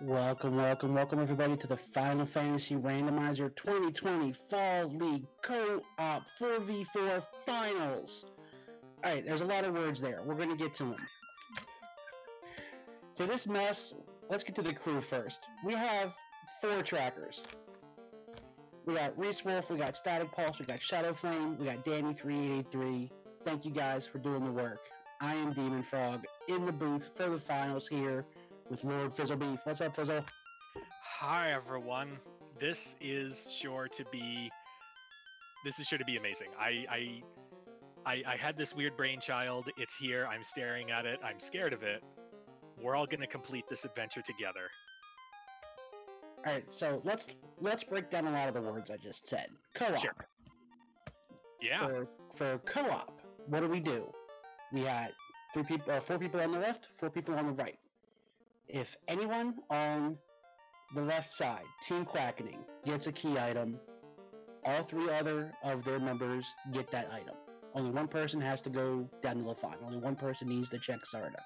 Welcome everybody to the Final Fantasy Randomizer 2020 Fall League Co-op 4v4 Finals. Alright, there's a lot of words there. We're going to get to them. For this mess, let's get to the crew first. We have 4 trackers. We got Reese Wolf, we got Static Pulse, we got Shadow Flame, we got Danny3883. Thank you guys for doing the work. I am Demon Frog in the booth for the finals here with Lord Fizzlebeef. What's up, Fizzle? Hi everyone. This is sure to be amazing. I had this weird brainchild. It's here. I'm staring at it. I'm scared of it. We're all gonna complete this adventure together. All right, so let's break down a lot of the words I just said. Co-op. Sure. Yeah. For co-op, what do? We got 4 people on the left, 4 people on the right. If anyone on the left side, Team Quackening, gets a key item, all 3 other of their members get that item. Only one person has to go down to the line. Only one person needs to check Zarda.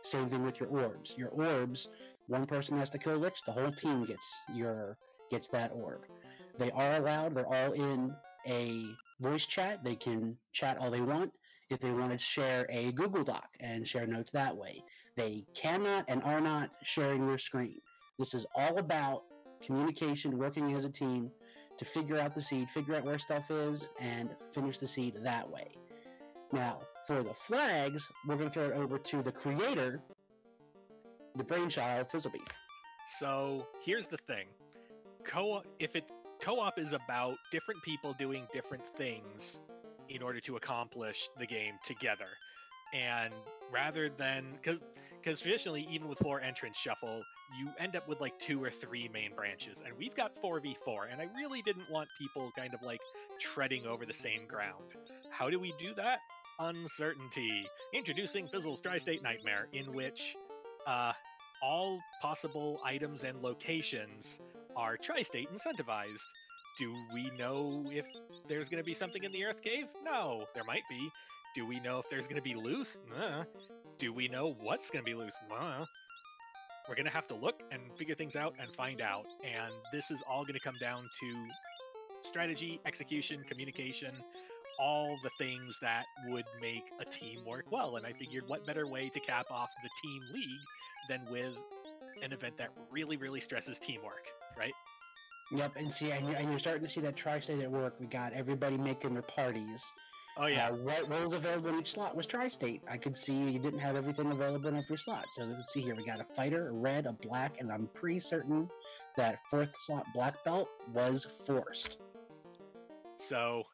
Same thing with your orbs. Your orbs, one person has to kill Lich, the whole team gets that orb. They are allowed, they're all in a voice chat. They can chat all they want. If they want to share a Google Doc and share notes that way, they cannot and are not sharing their screen. This is all about communication, working as a team to figure out the seed, figure out where stuff is, and finish the seed that way. Now, for the flags, we're going to throw it over to the creator, the brainchild, Fizzlebeef. So here's the thing. Co-op is about different people doing different things in order to accomplish the game together. And rather than, because traditionally, even with floor entrance shuffle, you end up with like 2 or 3 main branches, and we've got 4v4, and I really didn't want people kind of like treading over the same ground. How do we do that? Uncertainty. Introducing Fizzle's Tri-State Nightmare, in which all possible items and locations are tri-state incentivized. Do we know if there's going to be something in the Earth Cave? No, there might be. Do we know if there's going to be loose? Do we know what's going to be loose? We're going to have to look and figure things out and find out. And this is all going to come down to strategy, execution, communication, all the things that would make a team work well. And I figured what better way to cap off the team league than with an event that really, really stresses teamwork, right? Yep, and you're starting to see that tri-state at work. We got everybody making their parties. Oh yeah. What was available in each slot was tri-state. I could see you didn't have everything available in every slot. So let's see here. We got a fighter, a red, a black, and I'm pretty certain that 4th slot black belt was forced. So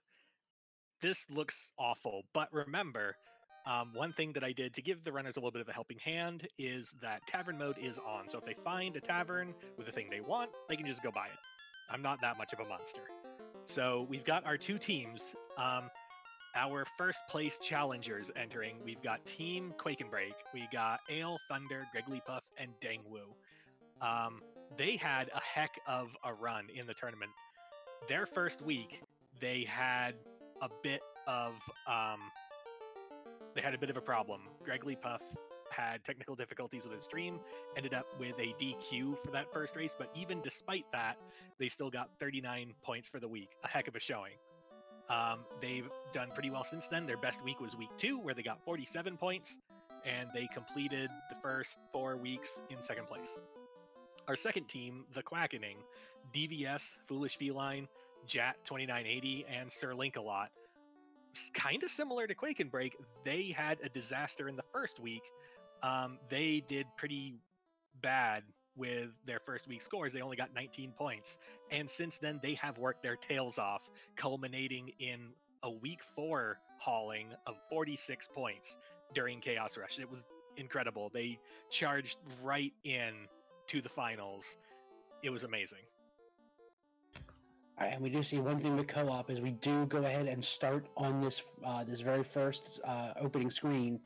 this looks awful, but remember, one thing that I did to give the runners a little bit of a helping hand is that tavern mode is on. So if they find a tavern with the thing they want, they can just go buy it. I'm not that much of a monster. So we've got our 2 teams. Our first place challengers entering. We've got Team Quake and Break. We got Ale, Thunder, Gregglypuff, and Dangwoo. They had a heck of a run in the tournament. Their first week, they had a bit of a problem. Gregglypuff had technical difficulties with his stream, ended up with a DQ for that first race, but even despite that, they still got 39 points for the week. A heck of a showing. They've done pretty well since then. Their best week was week 2, where they got 47 points, and they completed the first 4 weeks in 2nd place. Our second team, the Quackening, DVS, Foolish Feline, Jat 2980, and Sir Link-A-Lot. Kind of similar to Quake and Break, they had a disaster in the first week. They did pretty bad with their first week scores. They only got 19 points. And since then, they have worked their tails off, culminating in a week 4 hauling of 46 points during Chaos Rush. It was incredible. They charged right in to the finals. It was amazing. All right, and we do see one thing with co-op is we do go ahead and start on this this very first opening screen.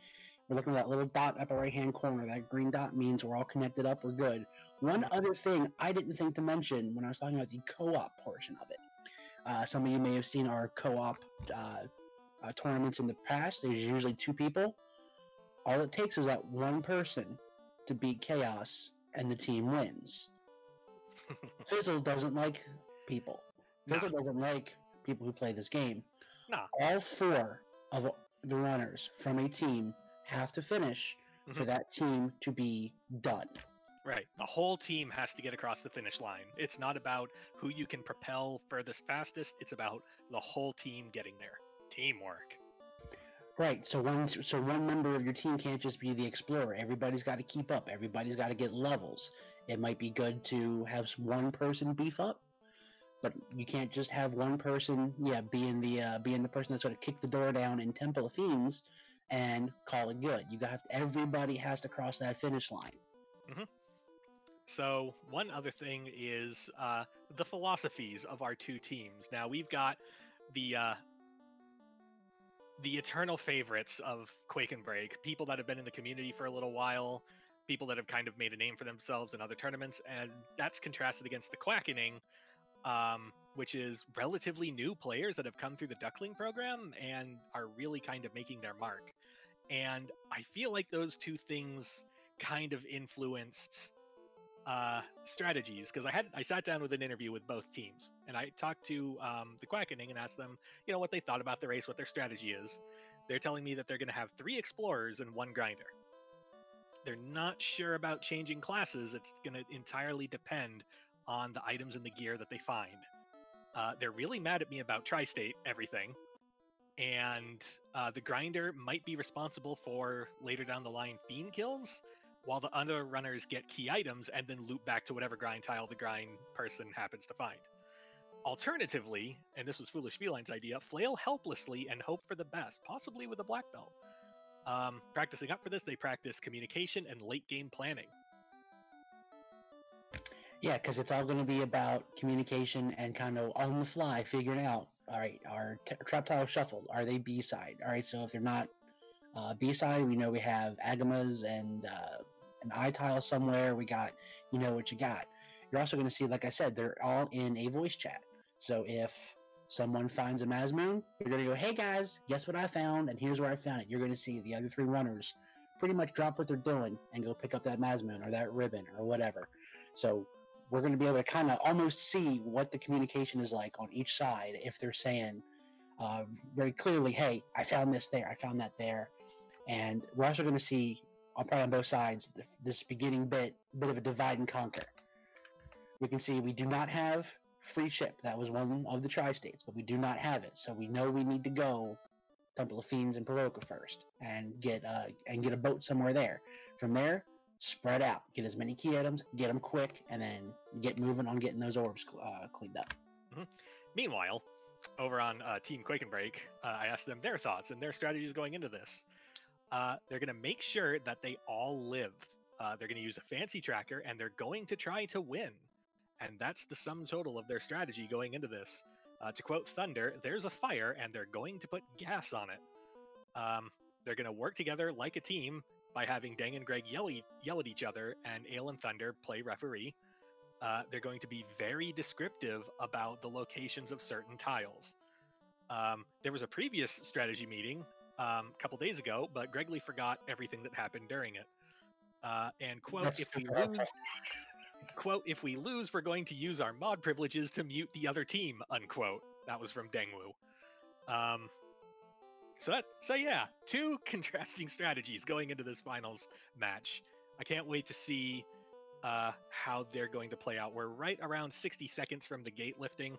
We're looking at that little dot upper right-hand corner. That green dot means we're all connected up. We're good. One other thing I didn't think to mention when I was talking about the co-op portion of it. Some of you may have seen our co-op tournaments in the past. There's usually 2 people. All it takes is that one person to beat Chaos and the team wins. Fizzle doesn't like people. Fizzle doesn't like people who play this game. No. All 4 of the runners from a team have to finish for that team to be done. Right. The whole team has to get across the finish line. It's not about who you can propel furthest fastest. It's about the whole team getting there. Teamwork. Right. So one member of your team can't just be the explorer. Everybody's got to keep up. Everybody's got to get levels. It might be good to have one person beef up, but you can't just have one person, being the person that's going to kick the door down in Temple of Fiends and call it good. Everybody has to cross that finish line. So one other thing is the philosophies of our 2 teams. Now we've got the eternal favorites of Quake and Break, people that have been in the community for a little while, people that have kind of made a name for themselves in other tournaments, and that's contrasted against the Quackening, which is relatively new players that have come through the Duckling program and are really kind of making their mark. And I feel like those 2 things kind of influenced strategies, because I sat down with an interview with both teams, and I talked to the Quackening and asked them, what they thought about the race, what their strategy is. They're telling me that they're going to have 3 explorers and 1 grinder. They're not sure about changing classes. It's going to entirely depend on the items and the gear that they find. They're really mad at me about Tri-State everything, and the grinder might be responsible for later down the line Fiend kills, while the other runners get key items and then loop back to whatever grind tile the grind person happens to find. Alternatively, and this was Foolish Feline's idea, flail helplessly and hope for the best, possibly with a black belt. Practicing up for this, they practice communication and late game planning. Yeah, because it's all going to be about communication and kind of on the fly figuring out, all right, our trap tile shuffled. Are they B-side? All right, so if they're not B-side, we know we have Agamas and an I-tile somewhere. We got, what you got. You're also going to see, like I said, they're all in a voice chat. So if someone finds a Mazmoon, you're going to go, hey guys, guess what I found? And here's where I found it. You're going to see the other 3 runners pretty much drop what they're doing and go pick up that Mazmoon or that ribbon or whatever. So we're going to be able to kind of almost see what the communication is like on each side if they're saying very clearly, hey, I found this there, I found that there. And we're also going to see, probably on both sides, this beginning bit of a divide and conquer. We can see we do not have free ship. That was one of the tri-states, but we do not have it. So we know we need to go Temple of Fiends and Paroka first and get a boat somewhere there. From there, spread out, get as many key items, get them quick, and then get moving on getting those orbs cleaned up. Meanwhile, over on Team Quake and Break, I asked them their thoughts and their strategies going into this. They're going to make sure that they all live. They're going to use a fancy tracker, and they're going to try to win. And that's the sum total of their strategy going into this. To quote Thunder, there's a fire, and they're going to put gas on it. They're going to work together like a team by having Dang and Greg yell at each other, and Ale and Thunder play referee. They're going to be very descriptive about the locations of certain tiles. There was a previous strategy meeting a couple days ago, but Greg Lee forgot everything that happened during it. And quote, if we lose, we're going to use our mod privileges to mute the other team, unquote. That was from Dengwu. So yeah, 2 contrasting strategies going into this finals match. I can't wait to see how they're going to play out. We're right around 60 seconds from the gate lifting.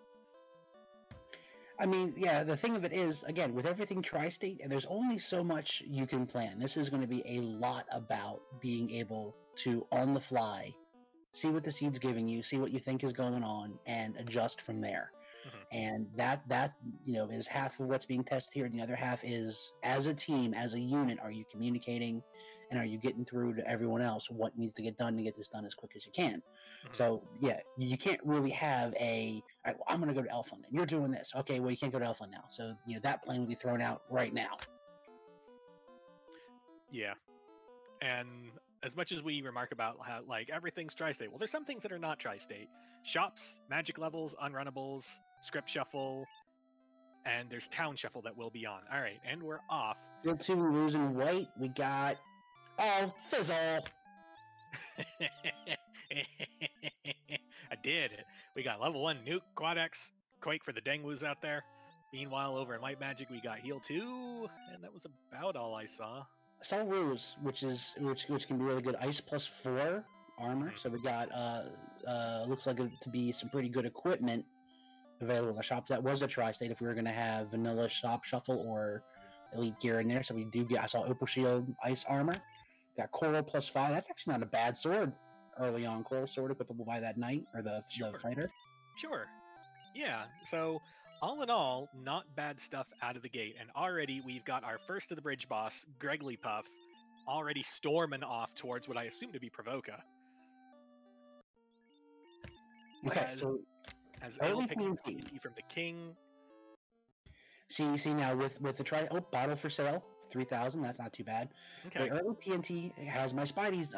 I mean, yeah, the thing of it is, again, with everything tri-state, there's only so much you can plan. This is going to be a lot about being able to, on the fly, see what the seed's giving you, see what you think is going on, and adjust from there. And that is half of what's being tested here, and the other half is, as a team, as a unit, are you communicating, and are you getting through to everyone else what needs to get done to get this done as quick as you can? So, yeah, you can't really have a, all right, well, I'm going to go to Elfland, and you're doing this. Okay, well, you can't go to Elfland now. So, that plan will be thrown out right now. Yeah. And as much as we remark about how, everything's tri-state, well, there's some things that are not tri-state. Shops, magic levels, unrunnables, script shuffle, and there's town shuffle that will be on. All right, and we're off. Field 2, losing white. We got... Oh, Fizzle! did it. We got level 1 Nuke, Quad X, Quake for the Dengwus out there. Meanwhile, over in White Magic, we got Heal 2, and that was about all I saw. I saw Ruse, which can be really good. Ice +4 armor. So we got looks like it to be some pretty good equipment available in the shop. That was a tri-state if we were going to have vanilla shop shuffle or elite gear in there. So we do get. I saw Opal Shield ice armor. Got Coral +5. That's actually not a bad sword. Early on, Coral sword equipable by that knight or the fighter. Sure. Yeah. So all in all, not bad stuff out of the gate. And already we've got our first of the bridge boss, Gregly Puff, already storming off towards what I assume to be Provoca. Okay, so as early picks up from the king. See now with the bottle for sale, 3,000. That's not too bad. Okay. The early TNT has my Spidey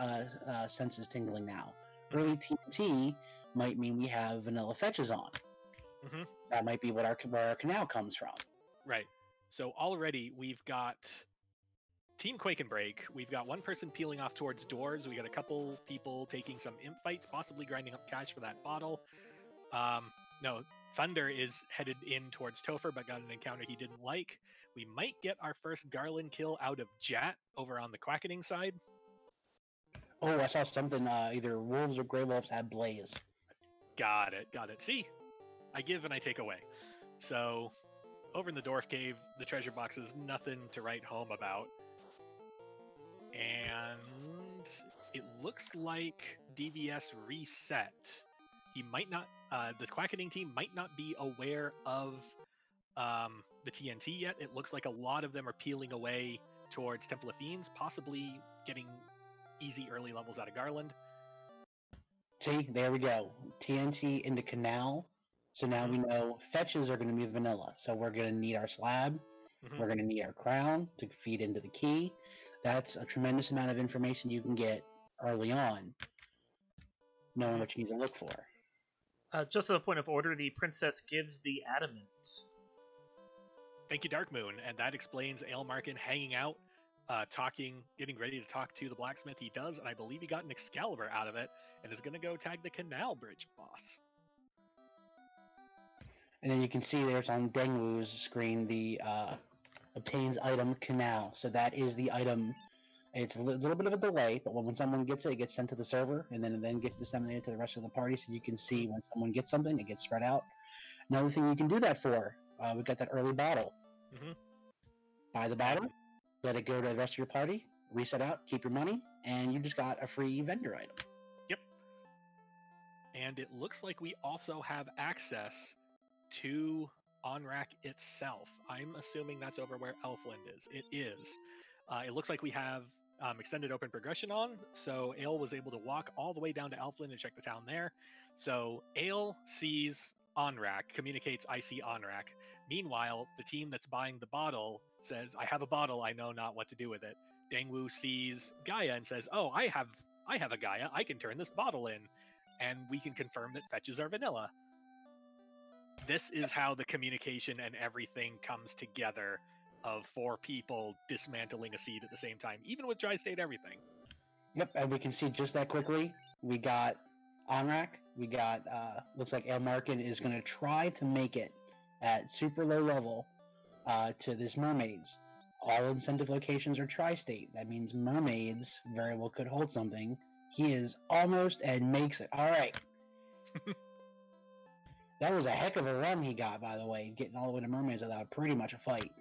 senses tingling now. Early TNT might mean we have vanilla fetches on. That might be where our canal comes from. Right. So already we've got Team Quake and Break. We've got one person peeling off towards doors. We got a couple people taking some imp fights, possibly grinding up cash for that bottle. No, Thunder is headed in towards Topher, but got an encounter he didn't like. We might get our first Garland kill out of Jat over on the Quackening side. Oh, I saw something. Either Wolves or Grey Wolves had Blaze. Got it. See? I give and I take away. So, over in the Dwarf Cave, the treasure box is nothing to write home about. And it looks like DVS reset. He might not, the Quackening team might not be aware of the TNT yet. It looks like a lot of them are peeling away towards Temple of Fiends, possibly getting easy early levels out of Garland. See, there we go. TNT into Canal. So now we know fetches are going to be vanilla. So we're going to need our slab. We're going to need our crown to feed into the key. That's a tremendous amount of information you can get early on, knowing what you need to look for. Just as a point of order, the princess gives the adamant. Thank you, Dark Moon. And that explains Aelmarkin hanging out, getting ready to talk to the blacksmith. He does, and I believe he got an Excalibur out of it, and is going to go tag the Canal Bridge boss. And then you can see there's on Dengwu's screen the obtains item Canal. So that is the item. It's a little bit of a delay, but when someone gets it, it gets sent to the server, and then gets disseminated to the rest of the party. So you can see when someone gets something, it gets spread out. Another thing you can do that for, we've got that early bottle. Buy the bottle, let it go to the rest of your party, reset out, keep your money, and you just got a free vendor item. Yep. And it looks like we also have access to Onrak itself. I'm assuming that's over where Elfland is. It is. It looks like we have extended open progression on, so Ale was able to walk all the way down to Elfland and check the town there. So Ale sees Onrak, communicates, I see Onrak. Meanwhile, the team that's buying the bottle says, I have a bottle, I know not what to do with it. Dengwu sees Gaia and says, oh, I have a Gaia, I can turn this bottle in. And we can confirm that fetches are vanilla. This is how the communication and everything comes together of 4 people dismantling a seed at the same time, even with Tri-State everything. Yep, and we can see just that quickly. We got Onrak. We got, looks like Aelmarkin is going to try to make it at super low level to this Mermaids. All incentive locations are Tri-State. That means Mermaids very well could hold something. He is almost and makes it. All right. That was a heck of a run he got, by the way, getting all the way to Mermaids without pretty much a fight.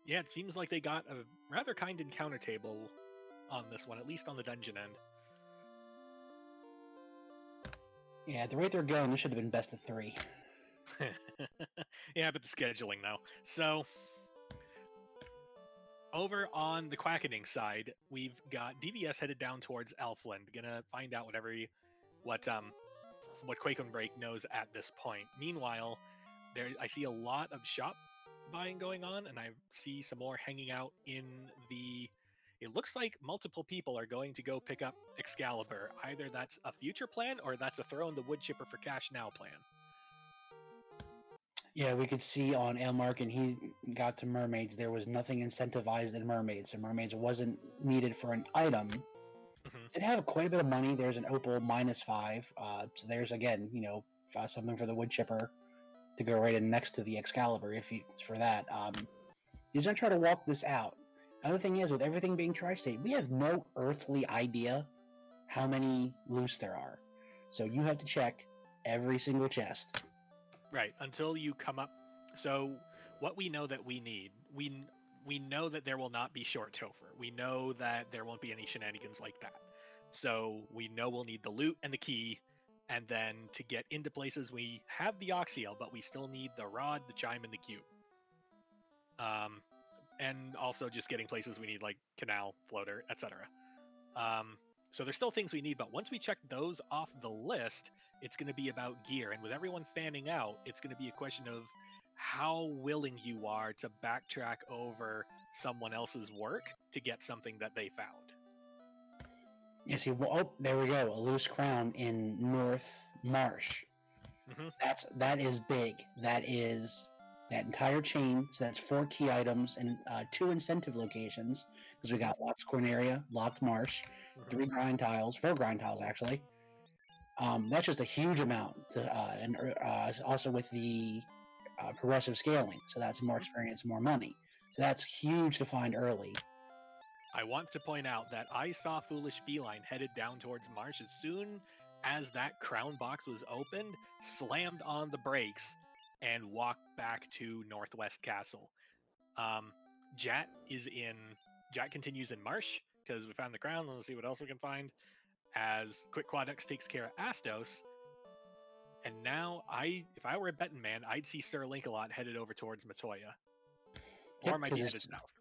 Yeah, it seems like they got a rather kind encounter table on this one, at least on the dungeon end. Yeah, at the rate they're going, this should have been best of 3. Yeah, but the scheduling, though. So, over on the Quackening side, we've got DVS headed down towards Elfland, gonna find out what Quake and Break knows at this point. Meanwhile, I see a lot of shop buying going on, and I see some more hanging out in the... It looks like multiple people are going to go pick up Excalibur. Either that's a future plan, or that's a throw in the wood chipper for cash now plan. Yeah, we could see on Aelmarkin, he got to Mermaids. There was nothing incentivized in Mermaids, so Mermaids wasn't needed for an item. It have quite a bit of money. There's an opal -5. So there's again, something for the wood chipper to go right in next to the Excalibur if you for that. He's gonna try to walk this out. Another thing is, with everything being tri-state, we have no earthly idea how many loose there are. So you have to check every single chest. Right, until you come up. So what we know that we need, we know that there will not be short Topher. We know that there won't be any shenanigans like that. So we know we'll need the loot and the key, and then to get into places we have the Oxiel, but we still need the rod, the chime, and the cube. And also just getting places we need like canal, floater, etc. So there's still things we need, but once we check those off the list, it's going to be about gear. And with everyone fanning out, it's going to be a question of how willing you are to backtrack over someone else's work to get something that they found. Yeah, see, there we go. A loose crown in North Marsh. That is big. That is that entire chain. So that's 4 key items and 2 incentive locations, because we got Locked Corneria, Locked Marsh, 3 grind tiles, 4 grind tiles actually. That's just a huge amount. And also with the progressive scaling, so that's more experience, more money. So that's huge to find early. I want to point out that I saw Foolish Feline headed down towards Marsh as soon as that crown box was opened, slammed on the brakes, and walked back to Northwest Castle. Jat continues in Marsh, because we found the crown. Let's see what else we can find. As Quick Quadex takes care of Astos. And now, if I were a betting man, I'd see Sir Link-a-Lot headed over towards Matoya. Or might be headed south.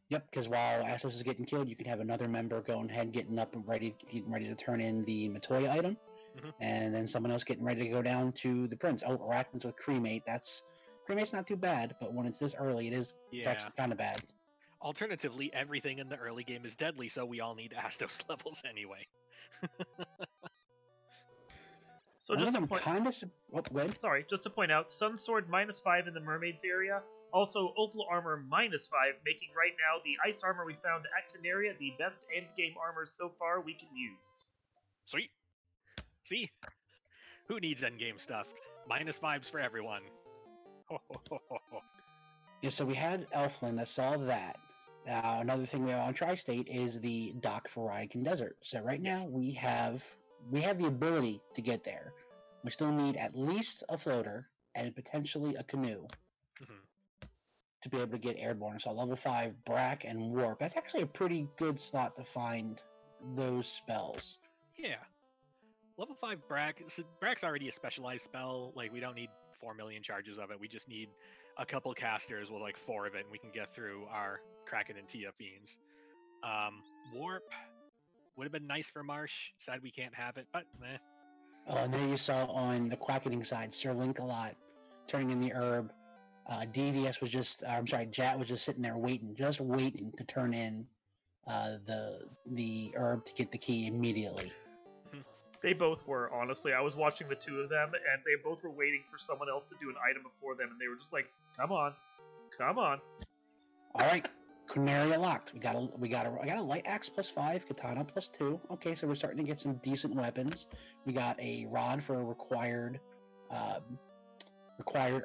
Yep, because while Astos is getting killed, you can have another member going ahead, getting up and getting ready to turn in the Matoya item, and then someone else getting ready to go down to the Prince. Oh, Arachnids with Cremate. Cremate's not too bad, but when it's this early, it's actually kind of bad. Alternatively, everything in the early game is deadly, so we all need Astos levels anyway. So just to point out, Sun Sword -5 in the Mermaids area. Also, Opal Armor -5, making right now the Ice Armor we found at Canaria the best endgame armor so far we can use. Sweet. See? Who needs endgame stuff? -5s for everyone. Yeah, so we had Elfland. I saw that. Now, another thing we have on Tri-State is the dock for Raikan Desert. So right now we have the ability to get there. We still need at least a floater and potentially a canoe to be able to get airborne. So level 5 Brack and Warp. That's actually a pretty good slot to find those spells. Yeah. Level 5 Brack. So Brack's already a specialized spell. Like, we don't need 4 million charges of it. We just need a couple casters with like 4 of it, and we can get through our Kraken and Tia Fiends. Warp would have been nice for Marsh. Sad we can't have it, but eh. And there you saw on the Quackening side, Sir Link-a-Lot turning in the herb. DVS was Jat was just sitting there waiting to turn in the herb to get the key immediately. They both were, honestly. I was watching the two of them, and they both were waiting for someone else to do an item before them, and they were just like, "Come on, come on." All right, Corneria locked. I got a light axe +5, katana +2. Okay, so we're starting to get some decent weapons. We got a rod for required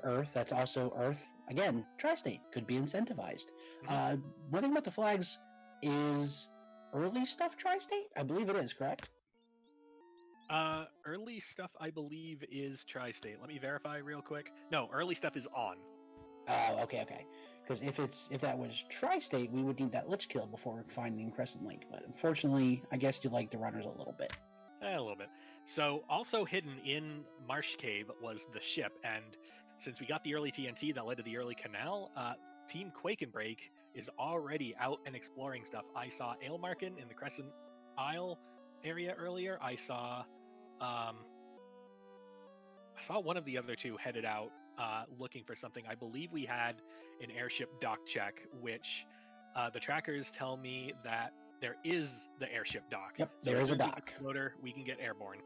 earth. That's also earth. Again, Tri-State could be incentivized. One thing about the flags is early stuff Tri-State. I believe it is, correct? Early stuff, I believe, is Tri-State. Let me verify real quick. No, early stuff is on. Oh, okay. Because if that was Tri-State, we would need that Lich Kill before finding Crescent Link. But unfortunately, I guess you like the runners a little bit. A little bit. So, also hidden in Marsh Cave was the ship, and since we got the early TNT that led to the early canal, Team Quake and Break is already out and exploring stuff. I saw Ailmarkin in the Crescent Isle area earlier. I saw one of the other two headed out looking for something. I believe we had an airship dock check, which the trackers tell me that there is the airship dock. Yep, so there is a dock. Floater, we can get airborne.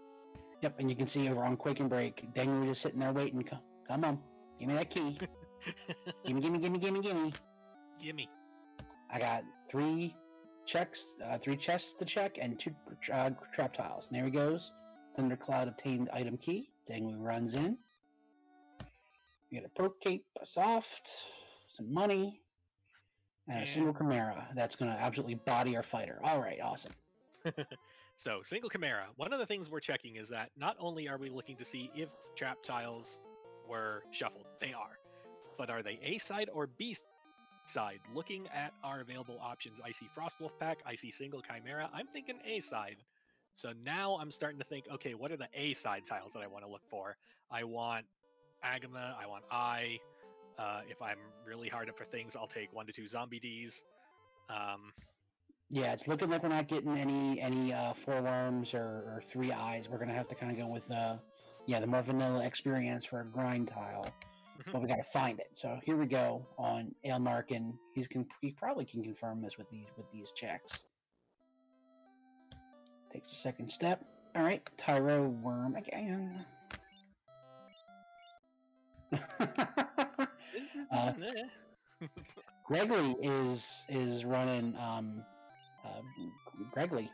Yep, and you can see over on Quake and Break, Daniel just sitting there waiting. Come on, give me that key. gimme. Gimme. I got 3 checks, 3 chests to check, and 2 trap tiles. And there he goes. Thundercloud obtained item key. Dangly runs in. We get a perk cape, a soft, some money, and a single chimera. That's going to absolutely body our fighter. All right, awesome. So, single chimera. One of the things we're checking is that not only are we looking to see if trap tiles were shuffled, they are, but are they A side or B side? Looking at our available options, I see Frostwolf Pack, I see single chimera. I'm thinking A side. So now I'm starting to think, okay, what are the A side tiles that I want to look for? I want Agama, I want I. If I'm really hard up for things, I'll take 1 to 2 zombie Ds. Yeah, it's looking like we're not getting any 4 worms or 3 eyes. We're gonna have to kind of go with the more vanilla experience for a grind tile, but we got to find it. So here we go on Ailmark, and he probably can confirm this with these checks. Takes a second step. All right, Tyro worm again. Gregory is running Gregory.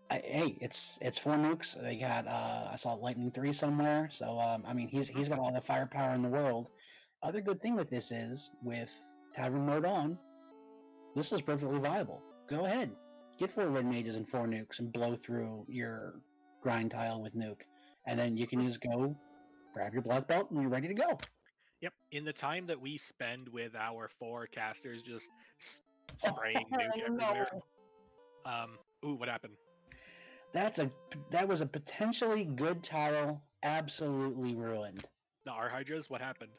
Hey, it's 4 nukes. They got I saw Lightning 3 somewhere. So I mean he's got all the firepower in the world. Other good thing with this is with Tavern mode on, this is perfectly viable. Go ahead, get 4 red mages and 4 nukes and blow through your grind tile with nuke, and then you can just go grab your black belt and you're ready to go. Yep. In the time that we spend with our 4 casters just spraying nuke everywhere. Ooh, what happened? That was a potentially good tile, absolutely ruined. The R-Hydras, what happened?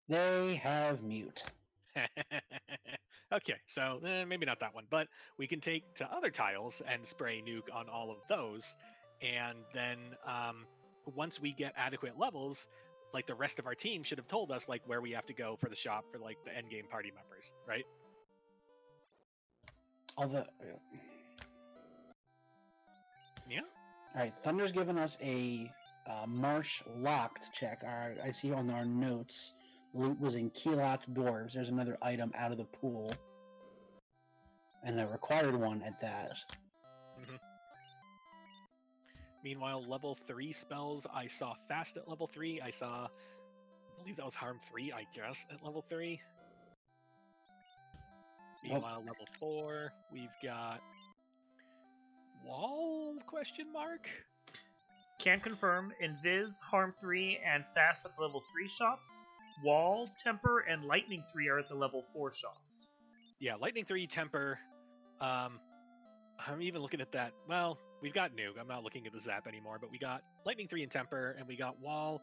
They have mute. Okay, so maybe not that one, but we can take to other tiles and spray nuke on all of those, and then once we get adequate levels, like the rest of our team should have told us like where we have to go for the shop for like the endgame party members, right? Yeah. All right, Thunder's given us a marsh locked check. I see on our notes, loot was in key locked dwarves. There's another item out of the pool, and a required one at that. Meanwhile, level 3 spells, I saw fast at level 3. I believe that was harm 3, I guess, at level 3. Meanwhile, level 4, we've got wall ? Can confirm, Invis, harm 3, and fast at the level 3 shops. Wall, temper, and lightning 3 are at the level 4 shops. Yeah, lightning 3, temper. I'm even looking at that. Well, we've got nuke. I'm not looking at the zap anymore, but we got lightning 3 and temper, and we got wall.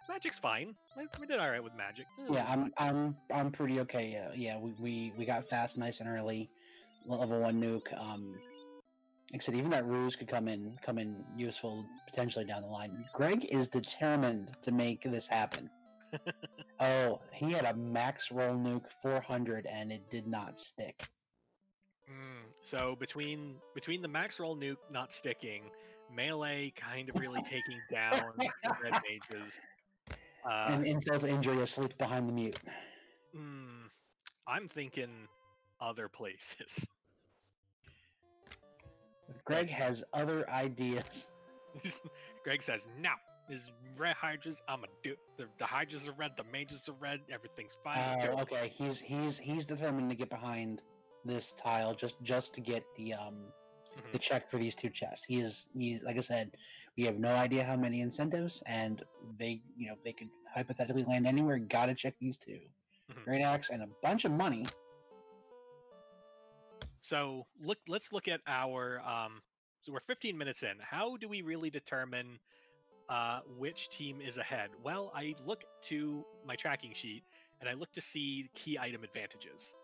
Magic's fine. We did all right with magic. Yeah, I'm pretty okay. Yeah, we got fast nice and early. Level 1 nuke. Like I said, even that ruse could come in useful potentially down the line. Greg is determined to make this happen. Oh, he had a max roll nuke 400 and it did not stick. So between the max roll nuke not sticking, melee kind of really taking down the red mages, and insult to injury asleep behind the mute. I'm thinking other places. Greg has other ideas. Greg says, "No, there's red hydras. I'm gonna do it. The hydras are red. The mages are red. Everything's fine." Okay. He's determined to get behind this tile just to get the check for these 2 chests. He's like I said, we have no idea how many incentives, and they could hypothetically land anywhere. Got to check these 2. Great axe and a bunch of money. So let's look at our so we're 15 minutes in. How do we really determine which team is ahead? Well, I look to my tracking sheet and I look to see key item advantages.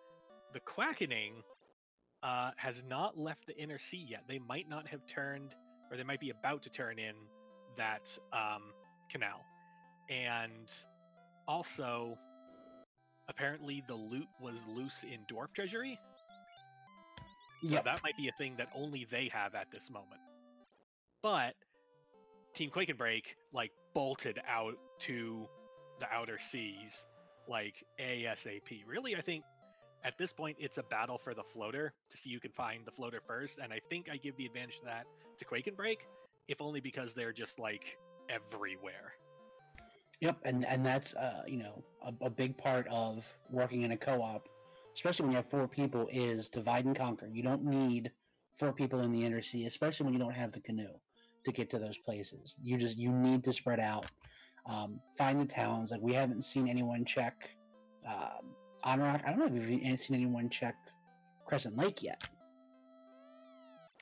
The Quackening has not left the inner sea yet. They might not have turned, or they might be about to turn in that canal. And also, apparently the loot was loose in Dwarf Treasury. So that might be a thing that only they have at this moment. But Team Quake and Break bolted out to the outer seas, like ASAP. Really, I think at this point it's a battle for the floater to see who can find the floater first, and I think I give the advantage to that to Quake and Break, if only because they're just like everywhere. Yep, and that's a big part of working in a co-op, especially when you have 4 people, is divide and conquer. You don't need 4 people in the inner sea, especially when you don't have the canoe to get to those places. You need to spread out, find the towns. Like, we haven't seen anyone check Anorak. I don't know if we've seen anyone check Crescent Lake yet.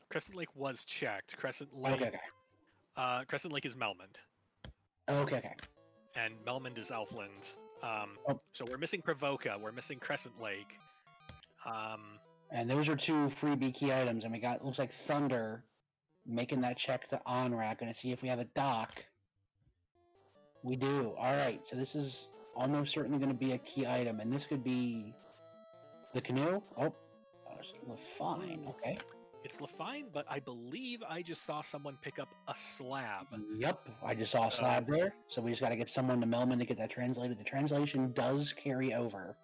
Crescent Lake was checked. Crescent Lake. Okay. Crescent Lake is Melmond. Okay. And Melmond is Elfland. So we're missing Provoca. We're missing Crescent Lake. And those are 2 freebie key items, and we got, looks like Thunder making that check to Onrak. Gonna see if we have a dock. We do. Alright, so this is almost certainly going to be a key item, and this could be the canoe. Lafine. Okay. It's Lafine, but I believe I just saw someone pick up a slab. Yep, I just saw a slab there, so we just got to get someone to Melman to get that translated. The translation does carry over,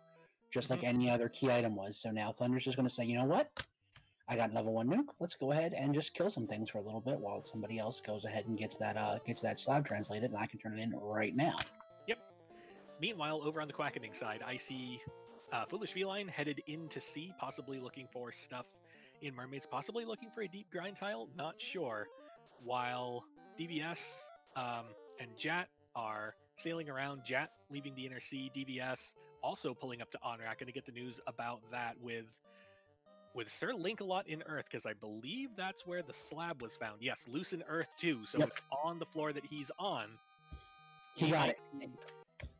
just like any other key item was. So now Thunder's just going to say, you know what? I got level 1 nuke. Let's go ahead and just kill some things for a little bit while somebody else goes ahead and gets that slab translated, and I can turn it in right now. Yep. Meanwhile, over on the Quackening side, I see Foolish Feline headed into sea, possibly looking for stuff in Mermaids, possibly looking for a deep grind tile, not sure, while DVS and Jat are sailing around. Jat leaving the inner sea, DVS also pulling up to Onrak, and to get the news about that with Sir Link-a-Lot in Earth, because I believe that's where the slab was found. Yes, loose in Earth too, so it's on the floor that he's on. He got it.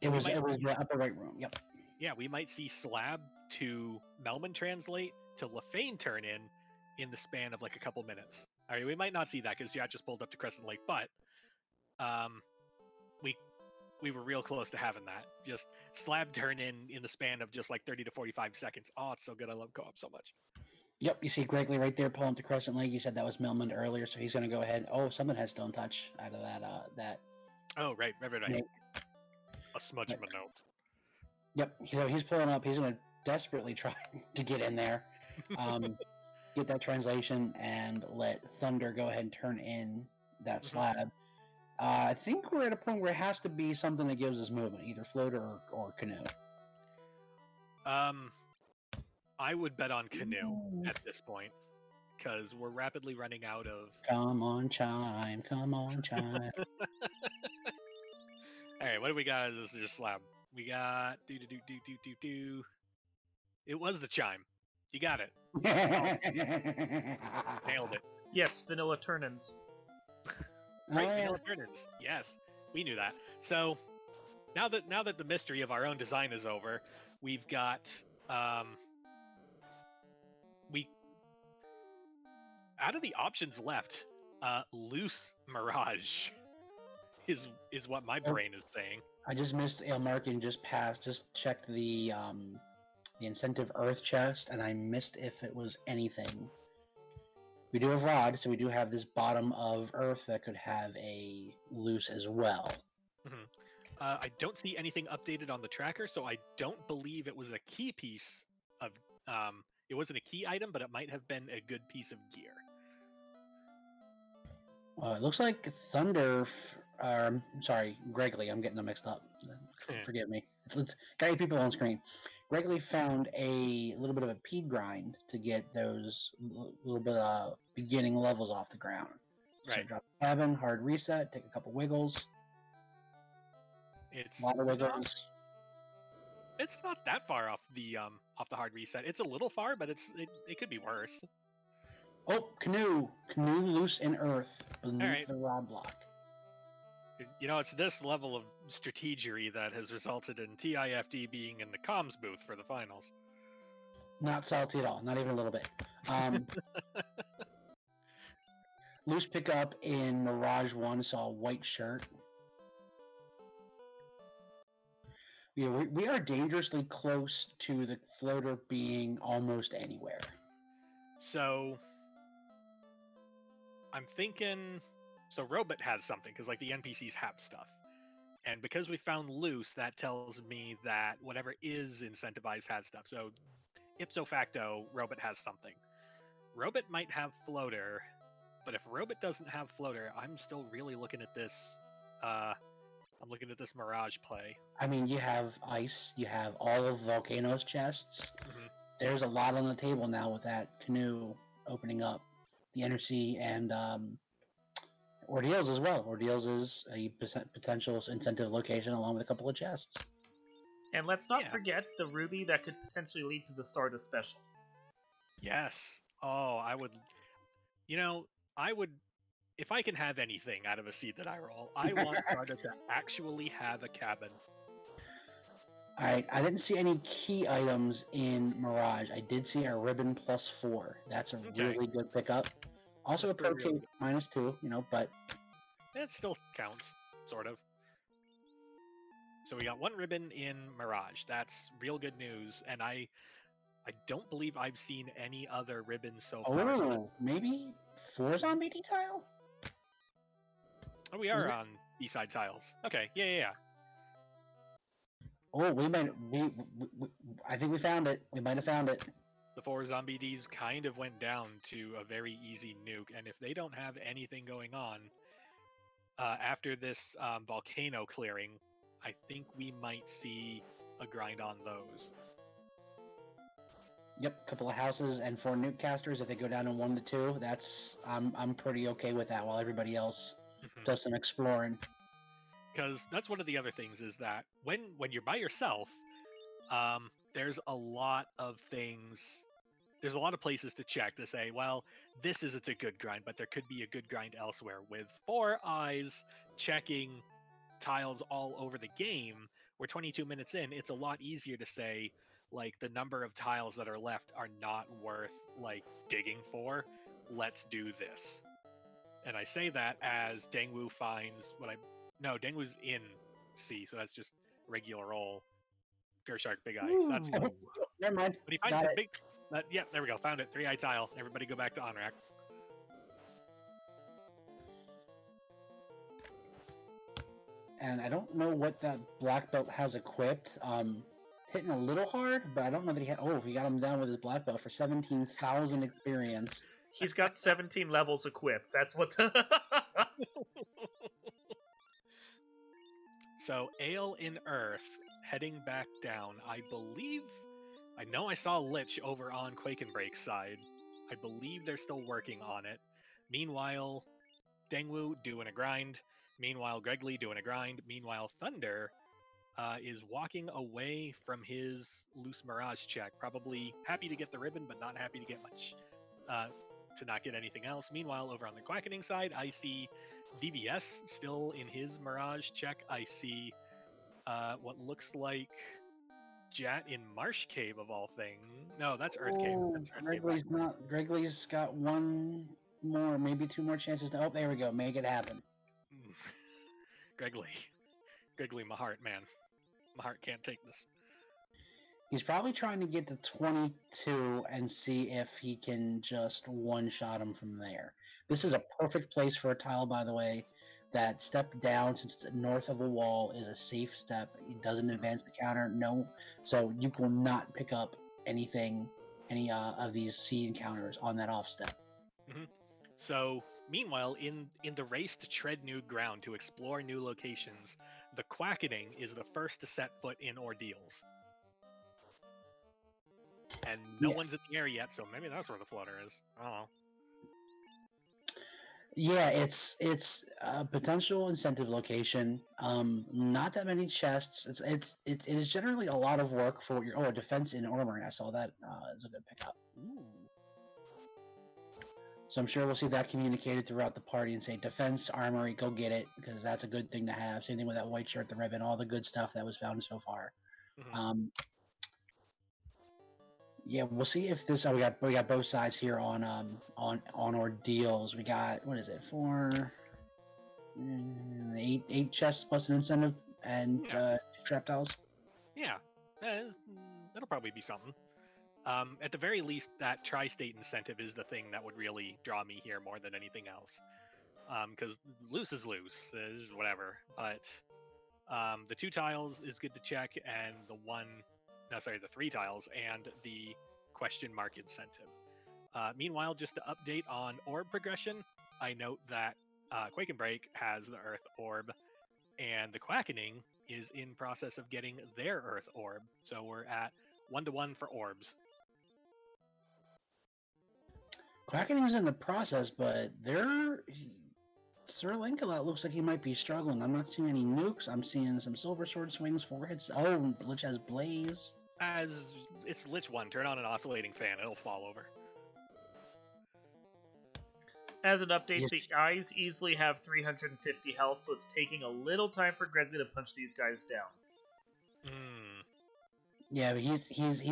It was the upper right room. Yep. Yeah, we might see slab to Melman translate to Lafane turn in the span of like a couple minutes. All right, we might not see that because Jat just pulled up to Crescent Lake, but we were real close to having that. Just slab turn in the span of just like 30 to 45 seconds. Oh, it's so good. I love co-op so much. Yep, you see Gregley right there pulling to Crescent Lake. You said that was Melmond earlier, so he's going to go ahead. Oh, someone has Stone Touch out of that. Oh, right. A smudge of my notes. Yep, so he's pulling up. He's going to desperately try to get in there, get that translation, and let Thunder go ahead and turn in that slab. I think we're at a point where it has to be something that gives us movement, either floater or canoe. I would bet on canoe at this point, because we're rapidly running out of... Come on, Chime. Come on, Chime. Alright, what do we got as this your slab? We got... It was the Chime. You got it. Nailed it. Yes, vanilla turn-ins. Right, vanilla turn-ins. Yes, we knew that. So, now that the mystery of our own design is over, we've got... out of the options left, loose Mirage is what my brain is saying. I just missed Ailmark and just checked the incentive Earth chest, and I missed if it was anything. We do have Rod, so we do have this bottom of Earth that could have a loose as well. I don't see anything updated on the tracker, so I don't believe it was a key piece of... it wasn't a key item, but it might have been a good piece of gear. It looks like Thunder... sorry, Gregley, I'm getting them mixed up. Forgive me. It's got 8 people on screen. Gregley found a little bit of a peed grind to get those little bit of beginning levels off the ground. Right. So drop the cabin, hard reset, take a couple wiggles. It's a lot of wiggles. It's not that far off the hard reset. It's a little far, but it could be worse. Oh, canoe loose in Earth beneath the rod block. You know, it's this level of strategery that has resulted in TIFD being in the comms booth for the finals. Not salty at all, not even a little bit. Loose pickup in Mirage 1 saw a white shirt. Yeah, we are dangerously close to the floater being almost anywhere. So, I'm thinking... So Robot has something, because like the NPCs have stuff. And because we found loose, that tells me that whatever is incentivized has stuff. So ipso facto, Robot has something. Robot might have floater, but if Robot doesn't have floater, I'm still really looking at this. I'm looking at this Mirage play. I mean, you have ice, you have all of Volcano's chests. Mm-hmm. There's a lot on the table now with that canoe opening up. The Energy and Ordeals as well. Ordeals is a potential incentive location along with a couple of chests. And let's not forget the ruby that could potentially lead to the Stardust special. Yes. Oh, I would. I would. If I can have anything out of a seed that I roll, I want Stardust to actually have a cabin. Alright, I didn't see any key items in Mirage. I did see a ribbon +4. That's a really good pickup. Also a pro cape -2, but... It still counts, sort of. So we got one ribbon in Mirage. That's real good news, and I don't believe I've seen any other ribbons so far. Oh, maybe 4 zombie tile? Oh, we are on B-side tiles. Okay, yeah. Oh, I think we found it. We might have found it. The 4 zombie Ds kind of went down to a very easy nuke, and if they don't have anything going on after this volcano clearing, I think we might see a grind on those. Yep, couple of houses and 4 nuke casters. If they go down in 1 to 2, that's I'm pretty okay with that. While everybody else does some exploring. Because that's one of the other things is that when you're by yourself, there's a lot of things. There's a lot of places to check to say, well, this isn't a good grind, but there could be a good grind elsewhere. With 4 eyes checking tiles all over the game, we're 22 minutes in, it's a lot easier to say, like, the number of tiles that are left are not worth, like, digging for. Let's do this. And I say that as Dengwu finds No, Dengwu's in C, so that's just regular roll. Gershark, big eye. So that's good. Never mind. But he finds the big... yeah, there we go. Found it. 3-eye tile. Everybody go back to Onrak. And I don't know what that black belt has equipped. Hitting a little hard, but I don't know that he had... Oh, he got him down with his black belt for 17,000 experience. He's got 17 levels equipped. That's what the... So, Ale in Earth, heading back down. I know I saw Lich over on Quake and Break's side. I believe they're still working on it. Meanwhile, Dengwu doing a grind. Meanwhile, Gregley doing a grind. Meanwhile, Thunder is walking away from his loose Mirage check. Probably happy to get the ribbon, but not happy to get much... to not get anything else. Meanwhile, over on the Quackening side, I see DVS still in his Mirage check. I see what looks like Jat in Marsh Cave of all things. No, that's Earth Cave. That's Gregley's not. Gregley's got 1 more, maybe 2 more chances to. Oh, there we go. Make it happen. Gregley, my heart, man. My heart can't take this. He's probably trying to get to 22 and see if he can just one-shot him from there. This is a perfect place for a tile, by the way. That step down, since it's north of a wall, is a safe step. It doesn't advance the counter, no. So you will not pick up any of these seed encounters on that off step. Mm-hmm. So, meanwhile, in the race to tread new ground, to explore new locations, the Quackening is the first to set foot in Ordeals. And no one's in the area yet, so maybe that's where the floater is. I don't know. Yeah, it's a potential incentive location. Not that many chests. It is generally a lot of work for your defense in armor. I saw that is a good pickup. Ooh. So I'm sure we'll see that communicated throughout the party and say defense armory, go get it, because that's a good thing to have. Same thing with that white shirt, the ribbon, all the good stuff that was found so far. Mm-hmm. Yeah, we'll see if this. We got both sides here on Ordeals. We got, what is it, 8 chests plus an incentive and 2 trap tiles. Yeah, that'll probably be something. At the very least, that tri-state incentive is the thing that would really draw me here more than anything else. Because loose is loose, is whatever. But The 2 tiles is good to check, and the 3 tiles and the question mark incentive. Meanwhile, just to update on orb progression, I note that Quake and Break has the Earth Orb, and the Quackening is in process of getting their Earth Orb. So we're at 1-to-1 for orbs. Quackening's in the process, but Sir Lancelot looks like he might be struggling. I'm not seeing any nukes. I'm seeing some Silver Sword swings, 4 hits. Oh, Lich has Blaze. As it's Lich 1, turn on an oscillating fan, it'll fall over. As an update, the eyes easily have 350 health, so it's taking a little time for Gregory to punch these guys down. Yeah, but he's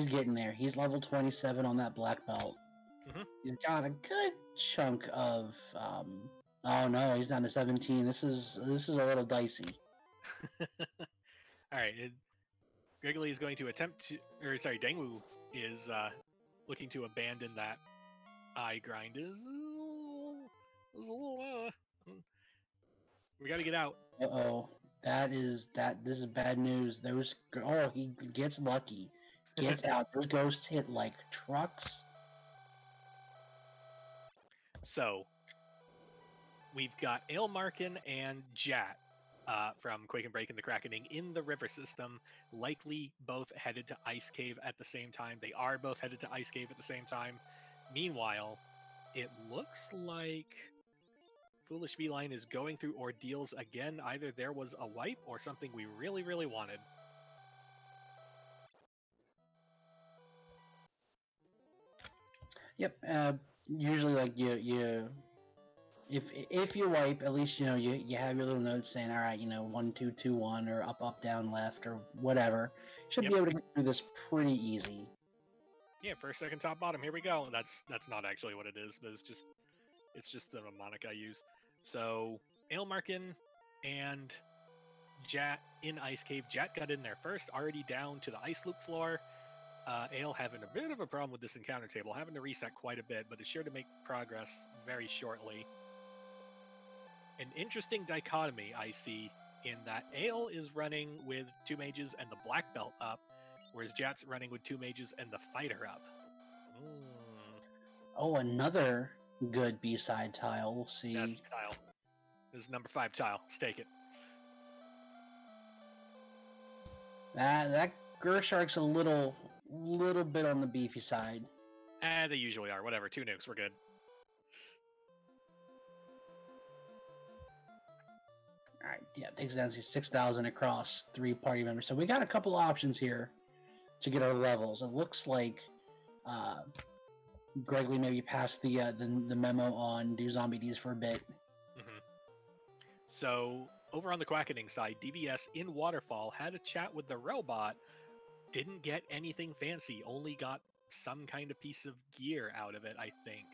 getting there. He's level 27 on that black belt. He's got a good chunk of. Oh no, he's down to 17. This is a little dicey. All right, Gregory is going to attempt to, Dengwu is looking to abandon that eye grind. We got to get out. This is bad news. He gets lucky. Gets out. Those ghosts hit like trucks. So, we've got Ailmarkin and Jat from Quake and Break and the Quackening in the river system, likely both headed to Ice Cave at the same time. They are both headed to Ice Cave at the same time. Meanwhile, it looks like Foolish Feline is going through ordeals again. Either there was a wipe or something we really, really wanted. Yep. Usually, like if you wipe, at least you have your little notes saying, all right, 1 2 2 1 or up down left or whatever. Should be able to get through this pretty easy. Yeah, first, second, top, bottom. Here we go. That's not actually what it is, but it's just the mnemonic I use. So Ailmarkin and Jat in Ice Cave. Jat got in there first, already down to the ice loop floor. Ale having a bit of a problem with this encounter table, having to reset quite a bit, but is sure to make progress very shortly. An interesting dichotomy I see in that Ale is running with 2 mages and the black belt up, whereas Jat's running with 2 mages and the fighter up. Oh, another good B-side tile. We'll see. That's the tile. This is number 5 tile. Let's take it. That Gershark's a little bit on the beefy side. They usually are. Whatever. 2 nukes. We're good. Alright, yeah, takes down to 6,000 across 3 party members. So we got a couple options here to get our levels. It looks like Gregory maybe passed the memo on do zombie Ds for a bit. So over on the Quackening side, DBS in Waterfall had a chat with the robot. Didn't get anything fancy. Only got some kind of piece of gear out of it, I think.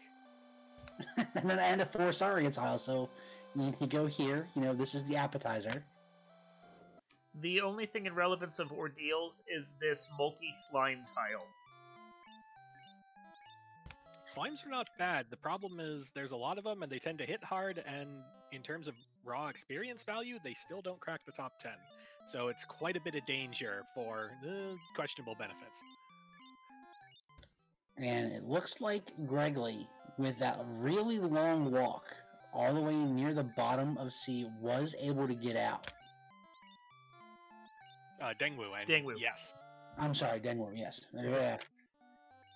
and a 4 Saria tile. So you go here. This is the appetizer. The only thing in relevance of ordeals is this multi-slime tile. Slimes are not bad. The problem is there's a lot of them and they tend to hit hard, and in terms of raw experience value, they still don't crack the top 10. So it's quite a bit of danger for questionable benefits. And it looks like Gregory, with that really long walk all the way near the bottom of C, was able to get out. Dengwu. Yes. I'm sorry, Dengwu, yes. Yeah.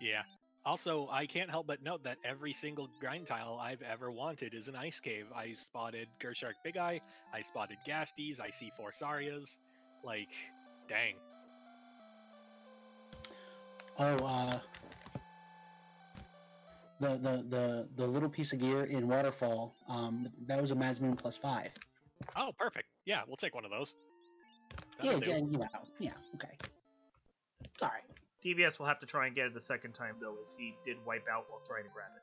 Yeah. Also, I can't help but note that every single grind tile I've ever wanted is an Ice Cave. I spotted Gershark Big Eye, I spotted Gasties, I see 4 Sarias. Like, dang. Oh, the little piece of gear in Waterfall, that was a Mazmoon +5. Oh, perfect. Yeah, we'll take one of those. Yeah, okay. Sorry. DBS will have to try and get it a second time, though, as he did wipe out while trying to grab it.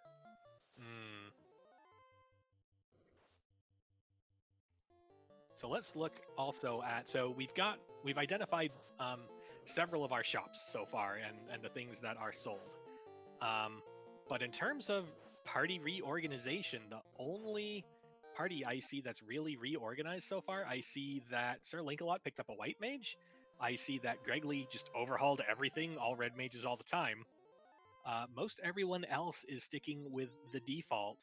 So let's look also at... So we've identified several of our shops so far and the things that are sold. But in terms of party reorganization, the only party I see that's really reorganized so far. I see that Sir Linkalot picked up a white mage. I see that Gregley just overhauled everything, all red mages all the time. Most everyone else is sticking with the default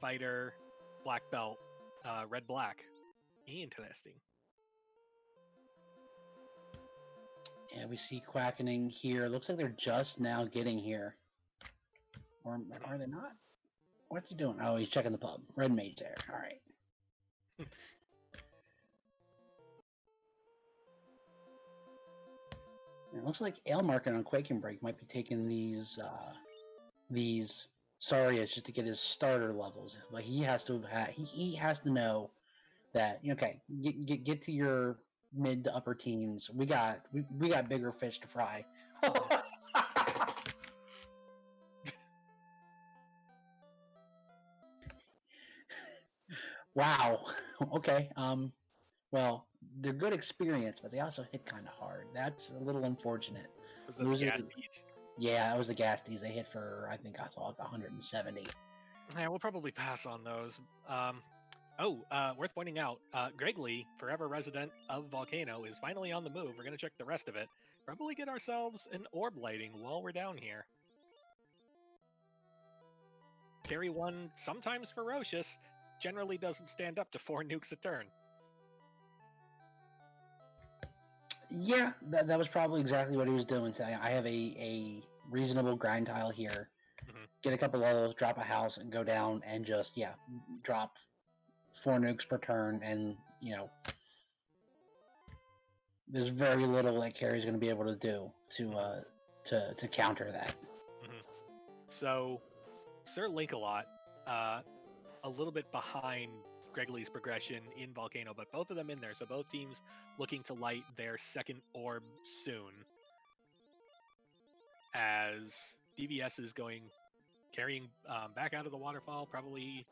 fighter, black belt, red black. Interesting. Yeah, we see Quackening here. Looks like they're just now getting here. Or are they not? What's he doing? Oh, he's checking the pub. Red mage there. All right. It looks like Ailmarket on Quaking Break might be taking these Sarias just to get his starter levels. But he has to he has to know that okay, get to your mid to upper teens. We got bigger fish to fry. Wow. Okay. Well, they're good experience, but they also hit kind of hard. That's a little unfortunate. Was that the Gasties? Yeah, that was the Gasties. They hit for, I think, I saw like 170. Yeah, we'll probably pass on those. Worth pointing out, Gregley, forever resident of Volcano, is finally on the move. We're going to check the rest of it. Probably get ourselves an orb lighting while we're down here. Carry one, sometimes ferocious, generally doesn't stand up to 4 nukes a turn. Yeah, that was probably exactly what he was doing today. I have a reasonable grind tile here. Mm-hmm. Get a couple levels, drop a house, and go down and just, drop 4 nukes per turn, and, there's very little that Carrie's going to be able to do to counter that. Mm-hmm. So, Sir Linkalot, a little bit behind Gregley's progression in Volcano, but both of them in there, so both teams looking to light their second orb soon. As DVS is carrying back out of the waterfall, probably,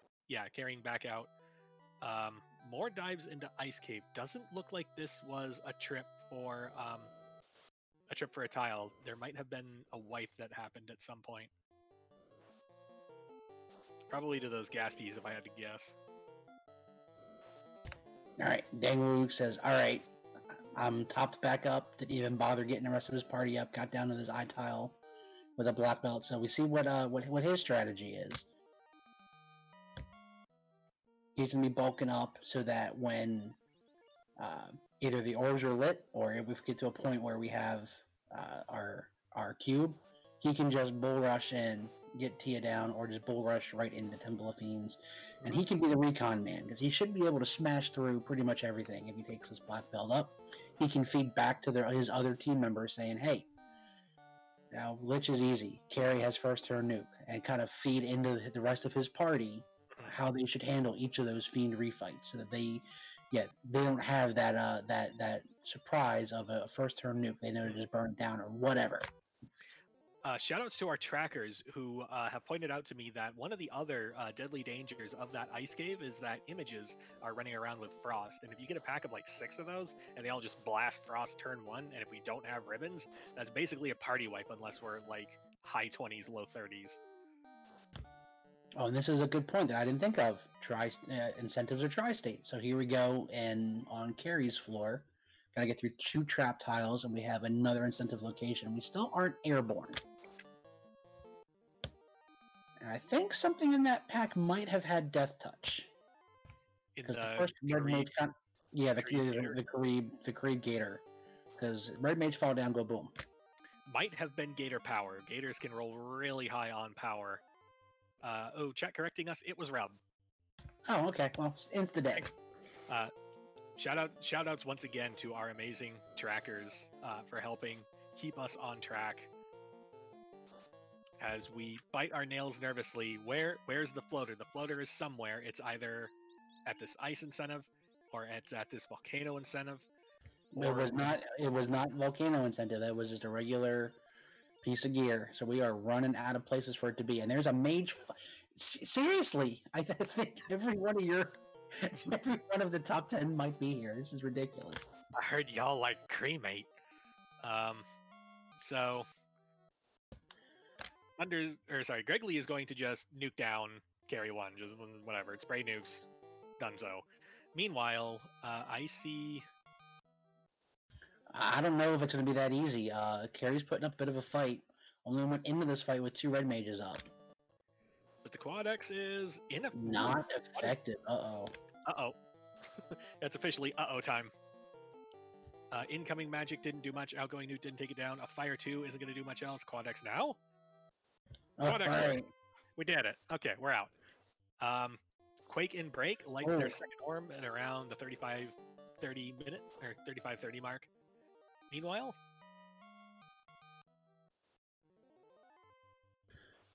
carrying back out. More dives into Ice Cave. Doesn't look like this was a trip for a tile. There might have been a wipe that happened at some point. Probably to those Gasties, if I had to guess. Alright, Dangwoo says, alright, I'm topped back up, didn't even bother getting the rest of his party up, got down to this eye tile with a black belt, so we see what his strategy is. He's going to be bulking up so that when either the orbs are lit, or if we get to a point where we have our cube, he can just bull rush in, get Tia down, or just bull rush right into Temple of Fiends. And he can be the recon man, because he should be able to smash through pretty much everything if he takes his black belt up. He can feed back to his other team members saying, hey, now Lich is easy, Carrie has first turn nuke, and kind of feed into the rest of his party how they should handle each of those Fiend refights, so that they don't have that surprise of a first turn nuke. They know to just burn it down or whatever. Shoutouts to our trackers who have pointed out to me that one of the other deadly dangers of that ice cave is that images are running around with frost, and if you get a pack of like 6 of those and they all just blast frost turn 1, and if we don't have ribbons, that's basically a party wipe unless we're like high 20s, low 30s. Oh, and this is a good point that I didn't think of. Incentives are tri-state. So here we go, and on Carrie's floor, gotta get through 2 trap tiles, and we have another incentive location. We still aren't airborne. And I think something in that pack might have had Death Touch. Because the first Red Mage the Kareeb Gator. Because Red Mage fall down, go boom. Might have been Gator power. Gators can roll really high on power. Chat correcting us, it was Rub. Oh, okay. Well, insta-dead. Shoutouts once again to our amazing trackers for helping keep us on track as we bite our nails nervously. Where's the floater? The floater is somewhere. It's either at this ice incentive or it's at this volcano incentive. It was not volcano incentive. That was just a regular piece of gear. So we are running out of places for it to be. And there's a mage. Seriously, I think every one of the top 10 might be here. This is ridiculous. I heard y'all like cremate. So Gregley is going to just nuke down carry one. Just whatever. Spray nukes. Done so. Meanwhile, I see. I don't know if it's going to be that easy. Carrie's putting up a bit of a fight. Only went into this fight with 2 red mages up. But the Quad X is not effective. Uh-oh. Uh-oh. That's officially uh-oh time. Incoming magic didn't do much. Outgoing nuke didn't take it down. A fire 2 isn't going to do much else. Quad X now? Quad X works. We did it. Okay, we're out. Quake in break lights their second orb at around the 35-30 minute or 35-30 mark. Meanwhile,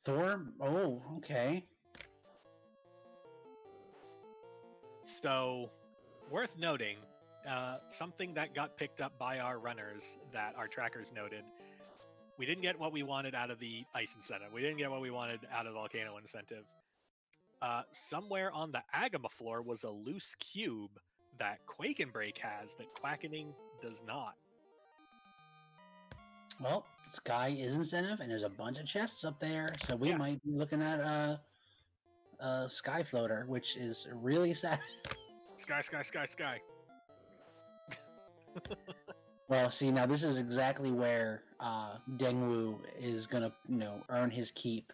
Thor. Oh, okay. So, worth noting, something that got picked up by our runners that our trackers noted. We didn't get what we wanted out of the ice incentive. We didn't get what we wanted out of the volcano incentive. Somewhere on the Agama floor was a loose cube that Quake and Break has that Quackening does not. Well, Sky is incentive, and there's a bunch of chests up there, so we might be looking at a Sky Floater, which is really sad. Sky, Sky, Sky, Sky. Well, see, now this is exactly where Dengwu is gonna, earn his keep.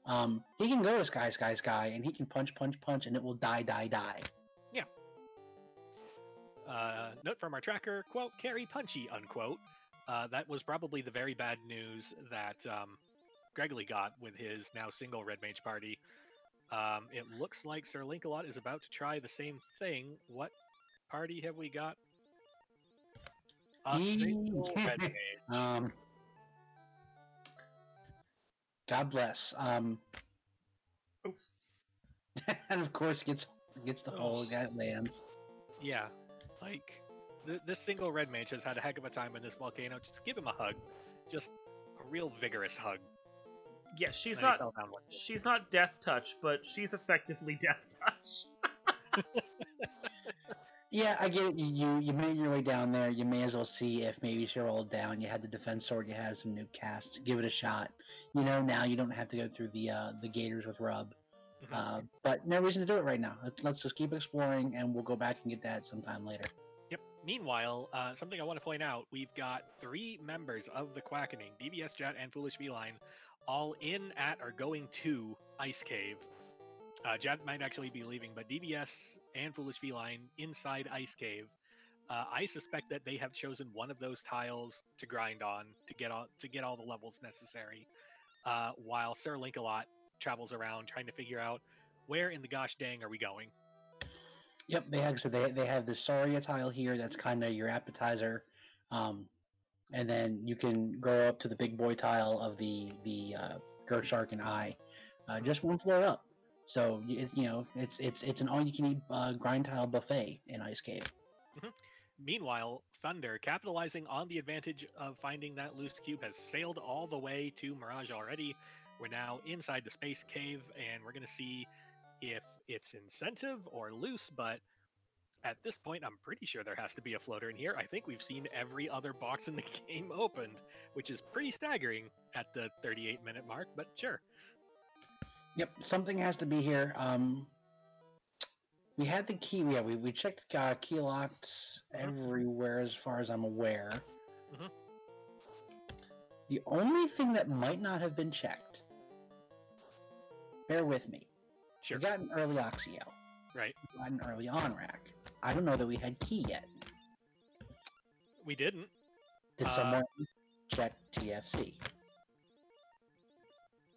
He can go to Sky, Sky, Sky, and he can punch, punch, punch, and it will die, die, die. Yeah. Note from our tracker, quote, carry punchy, unquote. That was probably the very bad news that Gregory got with his now single Red Mage party. It looks like Sir Linkalot is about to try the same thing. What party have we got? A single Red Mage. God bless. Oops. And of course gets the whole guy lands. Yeah, like this single Red Mage has had a heck of a time in this volcano. Just give him a hug, just a real vigorous hug. Yeah, she's not Death Touch, but she's effectively Death Touch. Yeah, I get it. You made your way down there. You may as well see if maybe she rolled down. You had the defense sword. You had some new casts. Give it a shot. Now you don't have to go through the gators with Rub. Mm-hmm. But no reason to do it right now. Let's just keep exploring, and we'll go back and get that sometime later. Yep. Meanwhile, something I want to point out: we've got 3 members of the Quackening, DBS Jet and Foolish Feline, all in at or going to Ice Cave. Jet might actually be leaving, but DBS and Foolish Feline inside Ice Cave. I suspect that they have chosen one of those tiles to grind on to get all the levels necessary, while Sir Linkalot travels around trying to figure out where in the gosh dang are we going. Yep, they have the Saria tile here. That's kind of your appetizer, and then you can go up to the big boy tile of the Gertshark and Eye, just one floor up. So it's an all-you-can-eat grind tile buffet in Ice Cave. Mm-hmm. Meanwhile, Thunder, capitalizing on the advantage of finding that loose cube, has sailed all the way to Mirage already. We're now inside the space cave, and we're going to see if it's incentive or loose, but at this point, I'm pretty sure there has to be a floater in here. I think we've seen every other box in the game opened, which is pretty staggering at the 38-minute mark, but sure. Yep, something has to be here. We had the key. Yeah, we checked key locked everywhere as far as I'm aware. Mm-hmm. The only thing that might not have been checked, bear with me. Sure. We got an early Oxio. Right. We got an early on-rack. I don't know that we had key yet. We didn't. Did someone check TFC?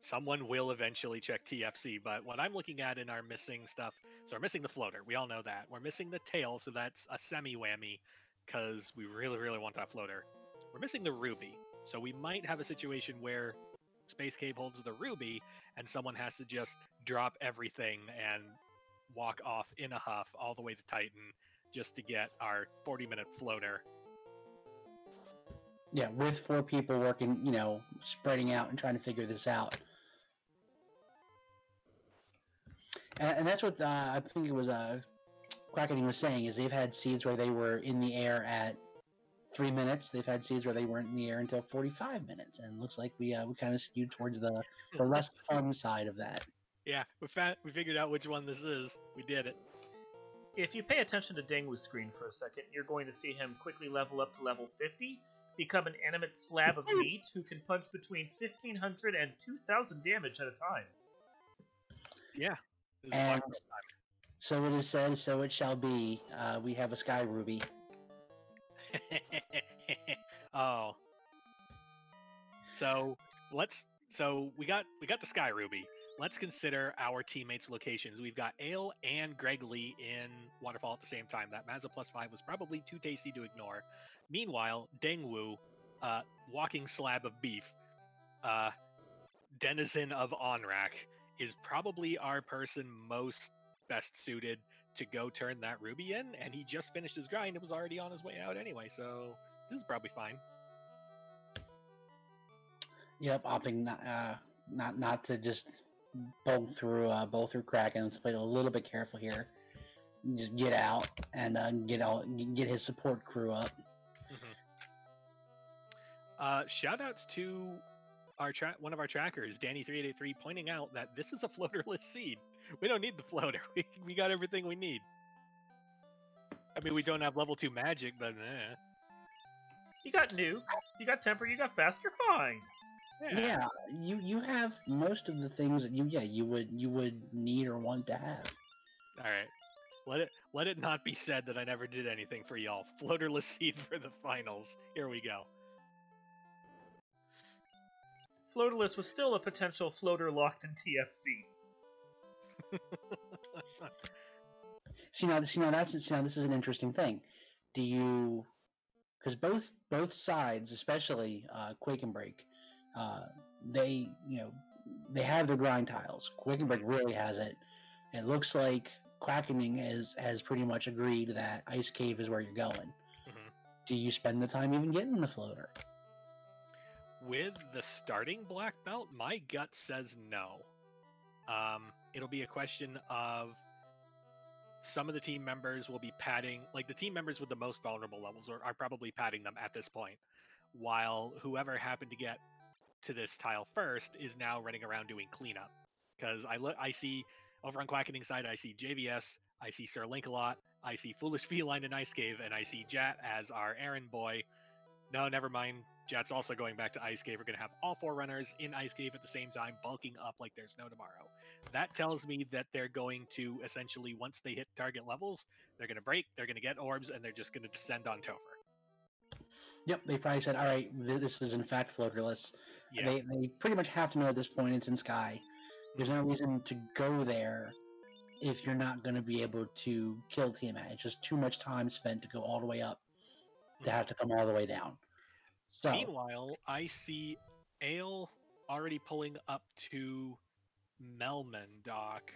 Someone will eventually check TFC, but what I'm looking at in our missing stuff, so we're missing the floater. We all know that. We're missing the tail, so that's a semi-whammy, because we really, really want that floater. We're missing the ruby, so we might have a situation where Space Cave holds the ruby, and someone has to just drop everything and walk off in a huff all the way to Titan just to get our 40-minute floater. Yeah, with 4 people working, spreading out and trying to figure this out. And that's what I think it was Quackening was saying, is they've had seeds where they were in the air at 3 minutes. They've had seeds where they weren't in the air until 45 minutes. And it looks like we kind of skewed towards the less fun side of that. Yeah, we figured out which one this is. We did it. If you pay attention to Dengwu's screen for a second, you're going to see him quickly level up to level 50, become an animate slab of meat who can punch between 1,500 and 2,000 damage at a time. Yeah. And so it is said, so it shall be. We have a Sky Ruby. Oh. So we got the Sky Ruby. Let's consider our teammates' locations. We've got Ale and Greg Lee in Waterfall at the same time. That Mazza +5 was probably too tasty to ignore. Meanwhile, Dengwu, walking slab of beef, denizen of Onrak, is probably our person most best suited to go turn that Ruby in, and he just finished his grind and was already on his way out anyway, so this is probably fine. Yep, opting not to just bowl through Kraken. Let's play a little bit careful here. Just get out and get his support crew up. Shoutouts to our one of our trackers, Danny3883, pointing out that this is a floaterless seed. We don't need the floater. We got everything we need. I mean, we don't have level 2 magic, but You got nuke, you got temper, you got fast. You're fine. Yeah, you have most of the things that you would need or want to have. All right, let it not be said that I never did anything for y'all. Floaterless seed for the finals. Here we go. Floaterless was still a potential floater locked in TFC. This is an interesting thing. Do you? Because both sides, especially Quake and Break, they have their grind tiles. Quake and Break really has it. It looks like Quackening has pretty much agreed that Ice Cave is where you're going. Mm-hmm. Do you spend the time even getting the floater? With the starting black belt, my gut says no. It'll be a question of some of the team members will be padding, like the team members with the most vulnerable levels are probably padding them at this point, while whoever happened to get to this tile first is now running around doing cleanup. Because I see over on Quackening side, I see JVS, I see Sir Link-a-Lot, I see Foolish Feline in Ice Cave, and I see Jat as our errand boy. No, never mind. Jat's also going back to Ice Cave. We're going to have all 4 runners in Ice Cave at the same time, bulking up like there's no tomorrow. That tells me that they're going to essentially, once they hit target levels, they're going to break, they're going to get orbs, and they're just going to descend on Topher. Yep, they probably said, all right, this is in fact floaterless. Yeah. They pretty much have to know at this point it's in Sky. There's no reason to go there if you're not going to be able to kill Tiamat. It's just too much time spent to go all the way up to have to come all the way down. So, meanwhile, I see Ale already pulling up to Melman Dock,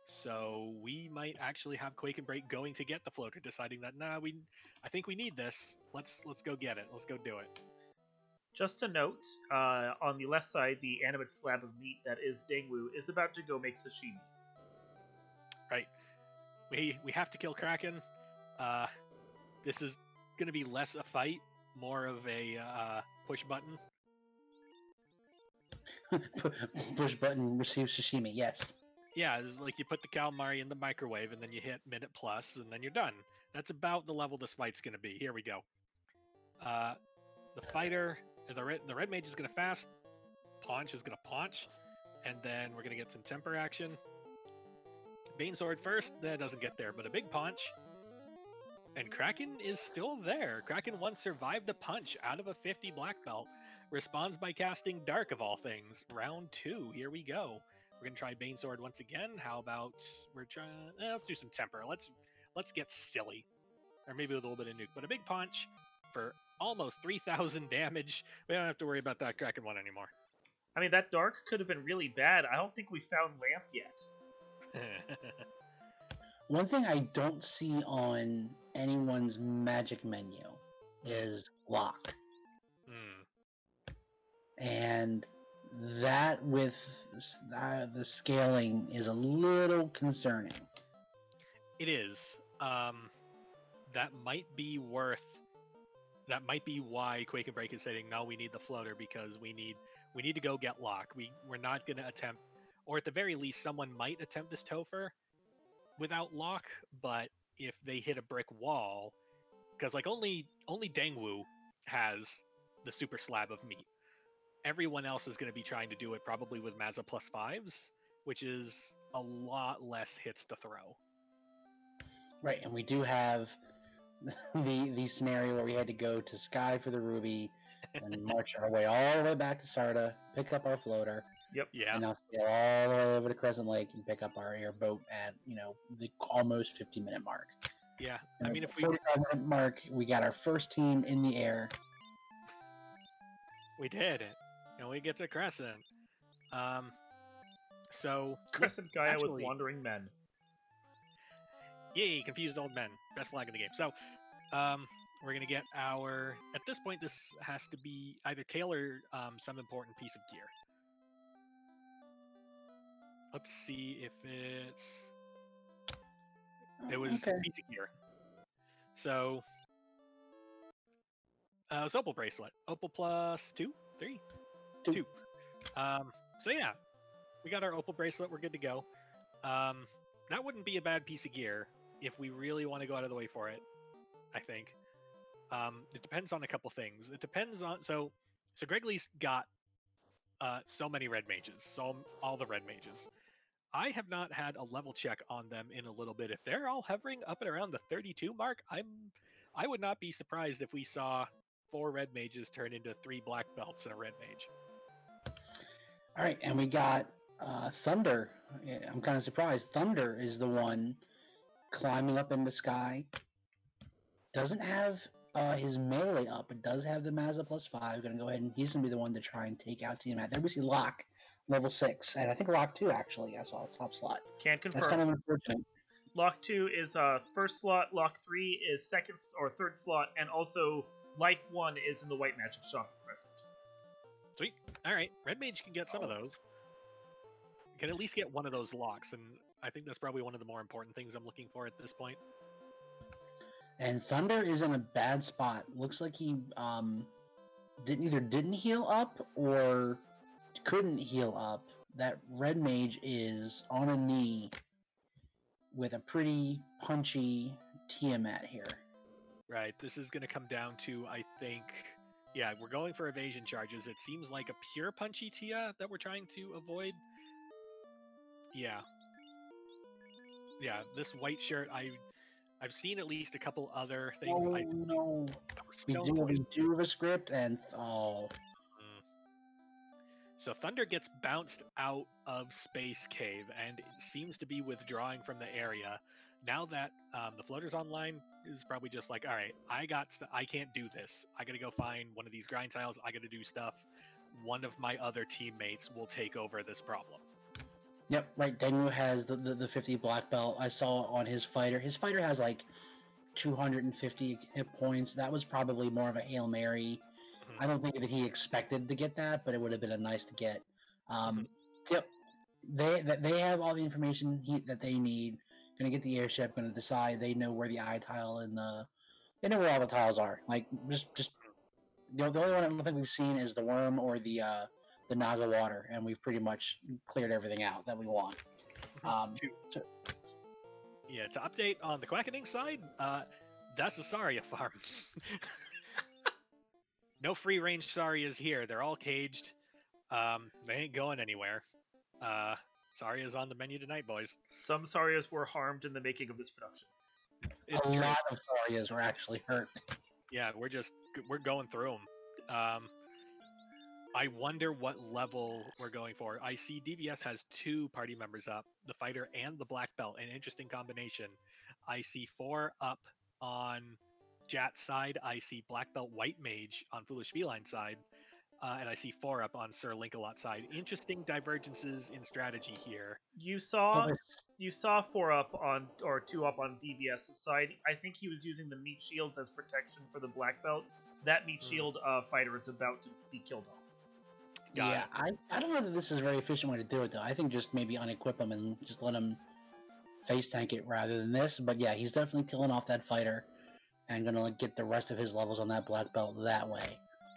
so we might actually have Quake and Break going to get the floater, deciding that I think we need this. Let's go get it. Let's go do it. Just a note, on the left side, the animate slab of meat that is Dengwu is about to go make sashimi. Right. We have to kill Kraken. This is going to be less a fight, more of a push button. Push button, receive sashimi, yes. Yeah, it's like you put the calamari in the microwave and then you hit minute plus and then you're done. That's about the level this fight's going to be. Here we go. The fighter, the red mage is going to fast. Paunch is going to paunch. And then we're going to get some temper action. Bane Sword first. That doesn't get there, but a big paunch. And Kraken is still there. Kraken once survived a punch out of a 50 black belt. Responds by casting Dark of all things. Round 2. Here we go. We're gonna try Bane Sword once again. How about we're trying? Let's do some temper. Let's get silly, or maybe with a little bit of nuke. But a big punch for almost 3,000 damage. We don't have to worry about that Kraken one anymore. I mean, that Dark could have been really bad. I don't think we found Lamp yet. One thing I don't see on anyone's magic menu is lock. And that with the scaling is a little concerning. It is. That might be why Quake and Break is saying no, we need the floater, because we need to go get lock. We're not going to attempt. or at the very least, someone might attempt this Topher without lock, but if they hit a brick wall, because like only Dangwu has the super slab of meat. Everyone else is going to be trying to do it probably with Mazza plus 5s, which is a lot less hits to throw. Right, and we do have the scenario where we had to go to Sky for the Ruby and march our way all the way back to Sarda, pick up our floater. Yep. Yeah. And now sail all the way over to Crescent Lake and pick up our airboat at, the almost 50-minute mark. Yeah. And I mean, if we 45-minute mark, we got our first team in the air. We did it. And we get to Crescent. So Crescent Gaia actually, with wandering men. Yay, confused old men. Best flag in the game. So, we're gonna get our. At this point, this has to be either tail or some important piece of gear. Let's see if it's. It was Okay. a piece of gear. So, it's Opal bracelet. Opal plus 2, 3, 2. So yeah, we got our Opal bracelet. We're good to go. That wouldn't be a bad piece of gear if we really want to go out of the way for it. I think. It depends on a couple things. It depends on so Gregley's got so many red mages, so all the red mages. I have not had a level check on them in a little bit. If they're all hovering up and around the 32 mark, I would not be surprised if we saw 4 red mages turn into 3 black belts and a red mage. All right, and we got Thunder. I'm kind of surprised. Thunder is the one climbing up in the sky. Doesn't have his melee up. It does have the Mazza plus 5. Going to go ahead and he's going to be the one to try and take out Tiamat. There we see Locke, level 6. And I think Locke 2, actually. I saw top slot. Can't confirm. That's kind of unfortunate. Lock 2 is first slot, Lock 3 is second or third slot, and also Life 1 is in the White Magic Shop at Crescent. Sweet. All right, red mage can get some of those. Can at least get one of those locks, and I think that's probably one of the more important things I'm looking for at this point. And Thunder is in a bad spot. Looks like he didn't heal up or couldn't heal up. That red mage is on a knee with a pretty punchy Tiamat here. Right, this is going to come down to, I think, yeah, we're going for evasion charges. It seems like a pure punchy Tia that we're trying to avoid. Yeah. Yeah, this white shirt, I've seen at least a couple other things. Oh, no. We do have a script, and So Thunder gets bounced out of Space Cave and it seems to be withdrawing from the area. Now that the floater's online, is probably just like, all right, I can't do this. I gotta go find one of these grind tiles. I gotta do stuff. One of my other teammates will take over this problem. Yep, right. Daniel has the 50 black belt. I saw on his fighter. His fighter has like 250 hit points. That was probably more of a Hail Mary. I don't think that he expected to get that, but it would have been a nice to get. Yep, they have all the information that they need. Going to get the airship. Going to decide. They know where the eye tile and they know where all the tiles are. Like just the only one I don't think we've seen is the worm or the Naga water, and we've pretty much cleared everything out that we want. Yeah, to update on the Quackening side, that's the Saria farm. No free range Sarias here. They're all caged. They ain't going anywhere. Saria's on the menu tonight, boys. Some Sarias were harmed in the making of this production. A lot of Sarias were actually hurt. Yeah, we're going through them. I wonder what level we're going for. I see DVS has 2 party members up, the fighter and the black belt, an interesting combination. I see 4 up on Jat's side. I see black belt white mage on Foolish Feline side. And I see 4 up on Sir Linkalot side. Interesting divergences in strategy here. You saw 4 up on, or 2 up on DVS's side. I think he was using the meat shields as protection for the black belt. That meat shield fighter is about to be killed off. Yeah, I don't know that this is a very efficient way to do it, though. I think just maybe unequip him and just let him face tank it rather than this. But yeah, he's definitely killing off that fighter and going to get the rest of his levels on that black belt that way.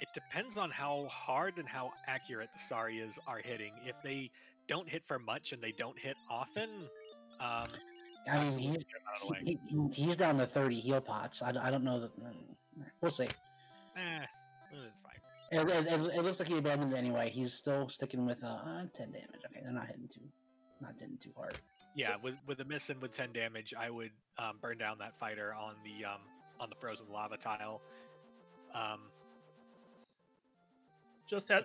It depends on how hard and how accurate the Sarias are hitting. If they don't hit for much and they don't hit often, I mean, he's down to 30 heal pots. I don't know that. We'll see. It's fine. It looks like he abandoned it anyway. He's still sticking with 10 damage. Okay, they're not hitting too hard. Yeah, with a miss and with 10 damage, I would burn down that fighter on the frozen lava tile. Just a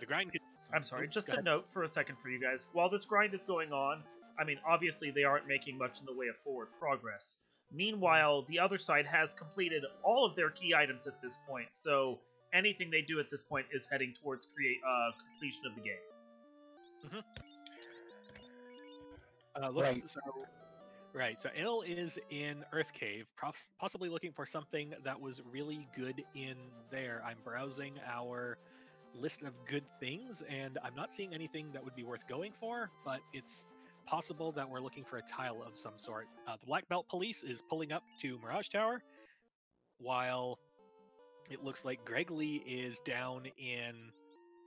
note for a second for you guys. While this grind is going on, I mean, obviously they aren't making much in the way of forward progress. Meanwhile, the other side has completed all of their key items at this point, so anything they do at this point is heading towards completion of the game. Mm-hmm. So Il is in Earth Cave, possibly looking for something that was really good in there. I'm browsing our list of good things, and I'm not seeing anything that would be worth going for, but it's possible that we're looking for a tile of some sort. The Black Belt Police is pulling up to Mirage Tower, while it looks like Gregley is down in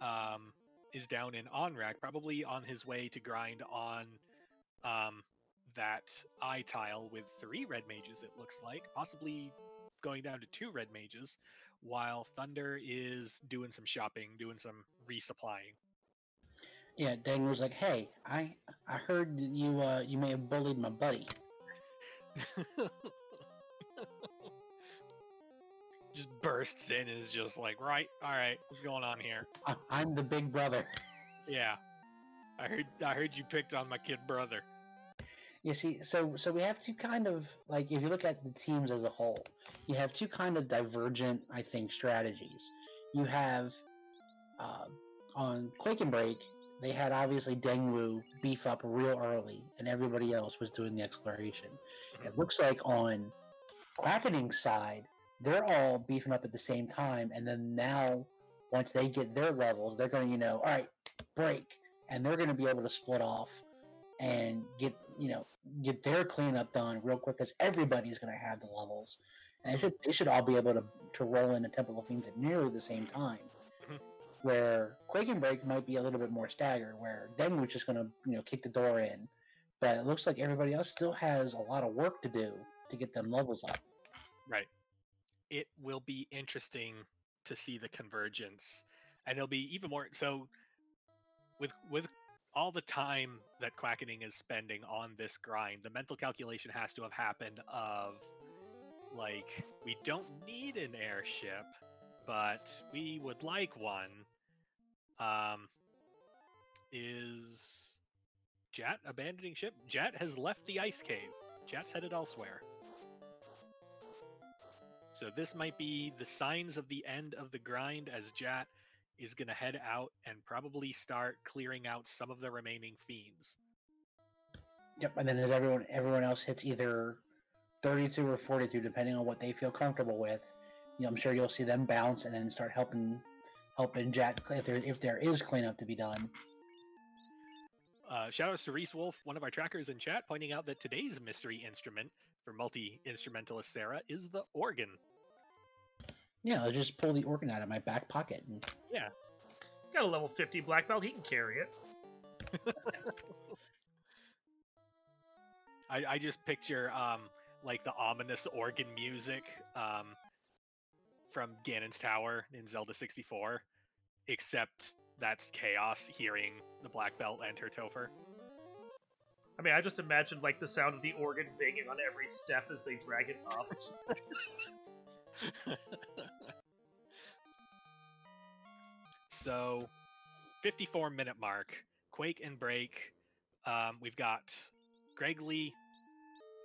Onrak, probably on his way to grind on that eye tile with 3 red mages, it looks like, possibly going down to 2 red mages, while Thunder is doing some shopping, doing some resupplying. Yeah, Dang was like, "Hey, I heard that you may have bullied my buddy." Just bursts in and is just like, right, all right, what's going on here? I'm the big brother. Yeah, I heard you picked on my kid brother. You see, so we have two kind of, like, if you look at the teams as a whole, you have two kind of divergent, I think, strategies. You have, on Quake and Break, they had obviously Dengwu beef up real early, and everybody else was doing the exploration. Mm-hmm. It looks like on Quackening's side, they're all beefing up at the same time, and then now, once they get their levels, they're going to, all right, break, and they're going to be able to split off and get their cleanup done real quick, because everybody's going to have the levels, and they should all be able to roll into Temple of Fiends at nearly the same time. Mm-hmm. Where Quake and Break might be a little bit more staggered, where Denwood's just going to kick the door in, but it looks like everybody else still has a lot of work to do to get them levels up. Right. It will be interesting to see the convergence, and it'll be even more so with all the time that Quackening is spending on this grind. The mental calculation has to have happened of, like, we don't need an airship, but we would like one. Is Jat abandoning ship? Jat has left the ice cave. Jat's headed elsewhere. So this might be the signs of the end of the grind, as Jat is going to head out and probably start clearing out some of the remaining fiends. Yep, and then as everyone else hits either 32 or 42, depending on what they feel comfortable with, I'm sure you'll see them bounce and then start helping Jat if there is cleanup to be done. Shout out to Reese Wolf, one of our trackers in chat, pointing out that today's mystery instrument for multi-instrumentalist Sarah is the organ. Yeah, I'll just pull the organ out of my back pocket. Yeah. Got a level 50 black belt, he can carry it. I just picture like the ominous organ music from Ganon's Tower in Zelda 64, except that's Chaos hearing the black belt enter Topher. I mean, I just imagined like the sound of the organ banging on every step as they drag it up. So, 54-minute mark, Quake and Break. We've got Gregley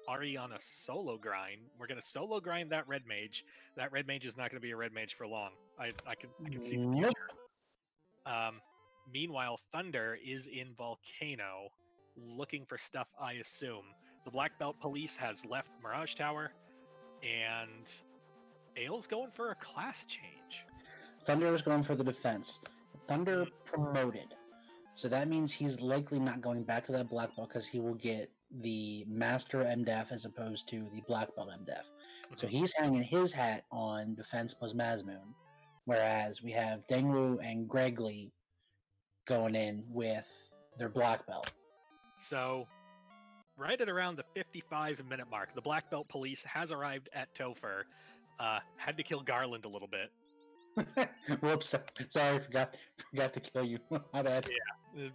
already on a solo grind. We're going to solo grind that red mage. That red mage is not going to be a red mage for long. I can see the future. Meanwhile, Thunder is in Volcano, looking for stuff, I assume. The Black Belt Police has left Mirage Tower, and Aile's going for a class change. Thunder is going for the defense. Thunder promoted, so that means he's likely not going back to that black belt because he will get the Master MDEF as opposed to the Black Belt MDEF. Mm-hmm. So he's hanging his hat on defense plus Mazmoon, whereas we have Dengwu and Gregly going in with their black belt. So, right at around the 55-minute mark, the black belt police has arrived at Topher. Had to kill Garland a little bit. Whoops! Sorry, forgot to kill you. My bad. Yeah.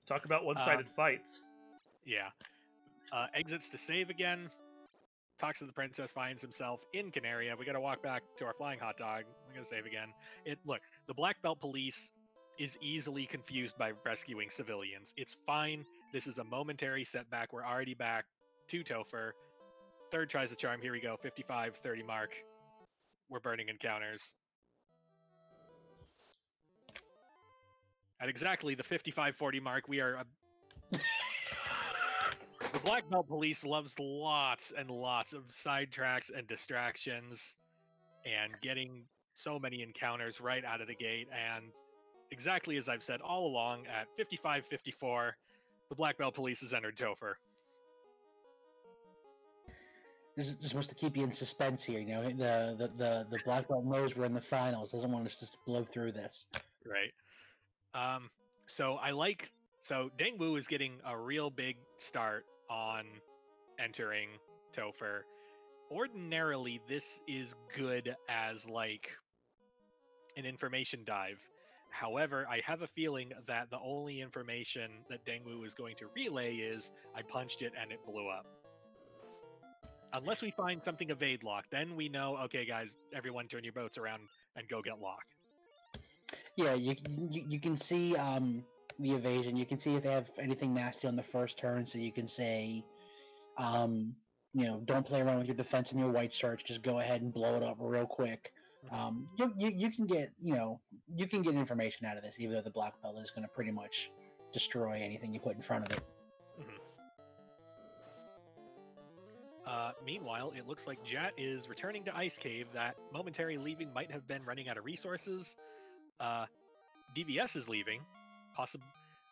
Talk about one-sided fights. Yeah. Exits to save again. Talks to the princess, finds himself in Canaria. We gotta walk back to our flying hot dog. We gotta save again. Look, the black belt police is easily confused by rescuing civilians. It's fine. This is a momentary setback. We're already back to Topher. Third tries the charm. Here we go. 55-30 mark. We're burning encounters. At exactly the 55-40 mark, we are... The black belt police loves lots and lots of sidetracks and distractions and getting so many encounters right out of the gate. And exactly as I've said all along, at 55-54, the black belt police has entered Topher. This is supposed to keep you in suspense here. You know, the black belt knows we're in the finals. Doesn't want us to blow through this. Right. So Dengwu is getting a real big start on entering Topher. Ordinarily, this is good as like an information dive. However, I have a feeling that the only information that Dengwu is going to relay is I punched it and it blew up. Unless we find something evade lock, then we know, okay guys, everyone turn your boats around and go get lock. Yeah, you can see the evasion. You can see if they have anything nasty on the first turn, so you can say, you know, don't play around with your defense and your white shirts. Just go ahead and blow it up real quick. You can get information out of this, even though the black belt is going to pretty much destroy anything you put in front of it. Meanwhile, it looks like Jat is returning to Ice Cave. That momentary leaving might have been running out of resources. DVS is leaving.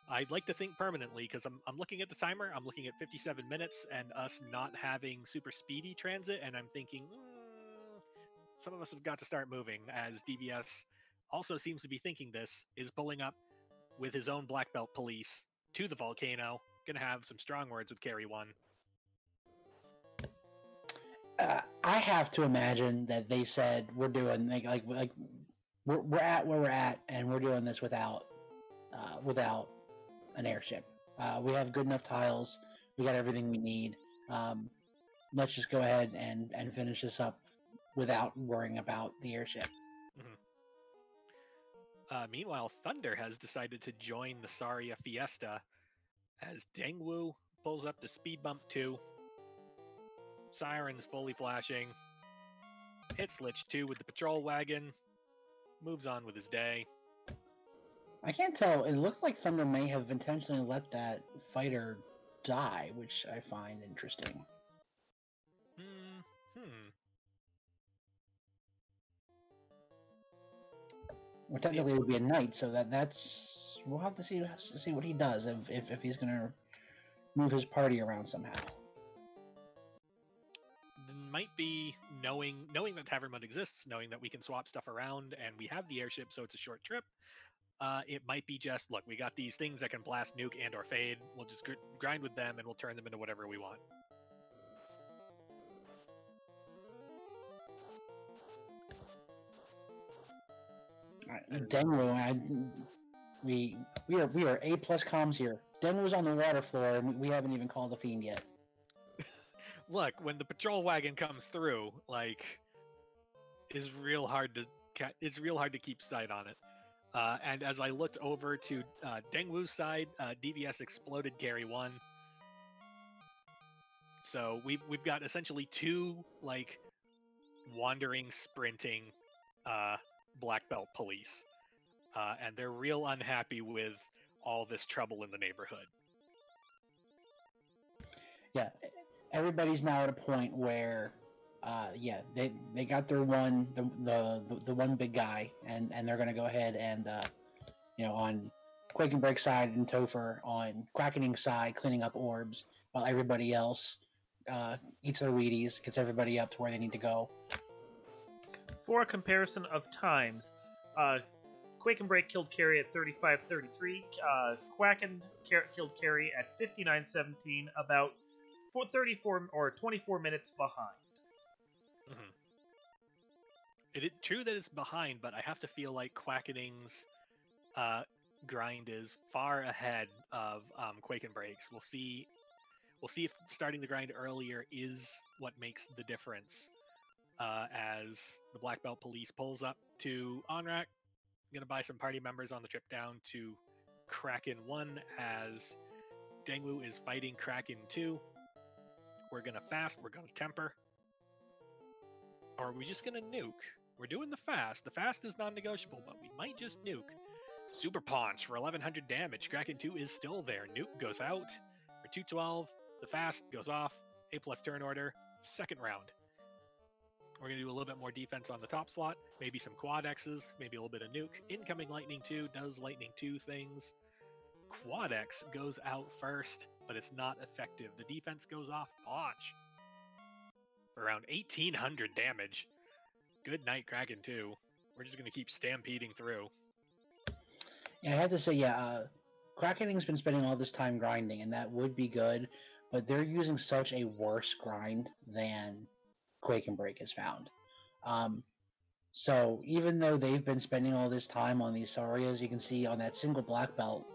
I'd like to think permanently, because I'm looking at the timer. I'm looking at 57 minutes and us not having super speedy transit, and I'm thinking, some of us have got to start moving, as DVS also seems to be thinking this, is pulling up with his own black belt police to the volcano. Gonna have some strong words with Carry 1. I have to imagine that they said we're doing like we're at where we're at, and we're doing this without an airship. We have good enough tiles. We got everything we need. Let's just go ahead and finish this up without worrying about the airship. Meanwhile, Thunder has decided to join the Saria Fiesta as Dengwu pulls up to speed bump 2. Sirens fully flashing. Hits Lich 2 with the patrol wagon. Moves on with his day. I can't tell. It looks like Thunder may have intentionally let that fighter die, which I find interesting. Well, technically it would be a knight, so that's we'll have to see what he does if he's gonna move his party around somehow. Might be knowing that Tavern Mud exists, knowing that we can swap stuff around, and we have the airship, so it's a short trip. It might be just, look, we got these things that can blast, nuke, and or fade. We'll just grind with them, and we'll turn them into whatever we want. Dengwu, we are A+ comms here. Dengwu's on the water floor, and we haven't even called the fiend yet. Look, when the patrol wagon comes through, like, it's real hard to keep sight on it. And as I looked over to Dengwu's side, DVS exploded Carry 1. So we've got essentially 2 like wandering, sprinting black belt police, and they're real unhappy with all this trouble in the neighborhood. Yeah. Everybody's now at a point where, they got their one, the one big guy, and they're gonna go ahead and, on Quake and Break side and Topher, on Quackening side, cleaning up orbs, while everybody else eats their Wheaties, gets everybody up to where they need to go. For a comparison of times, Quake and Break killed Carrie at 35-33. Quacken killed Carrie at 59-17, about 34 or 24 minutes behind. Mm-hmm. It is true that it's behind, but I have to feel like Quackening's grind is far ahead of Quake and Breaks. We'll see if starting the grind earlier is what makes the difference. As the Black Belt Police pulls up to Onrak, I'm gonna buy some party members on the trip down to Kraken 1 as Dengwu is fighting Kraken 2. We're gonna fast, we're gonna temper. Or are we just gonna nuke? We're doing the fast. The fast is non-negotiable, but we might just nuke. Super Punch for 1100 damage. Kraken 2 is still there. Nuke goes out for 212. The fast goes off. A+ turn order. Second round. We're going to do a little bit more defense on the top slot. Maybe some quad X's. Maybe a little bit of nuke. Incoming Lightning 2 does Lightning 2 things. Quad X goes out first, but it's not effective. The defense goes off. Punch. For around 1800 damage. Good night, Kraken 2. We're just going to keep stampeding through. Yeah, I have to say, Krakening's been spending all this time grinding, and that would be good, but they're using such a worse grind than Quake and Break has found. So even though they've been spending all this time on these Sarias, you can see on that single black belt,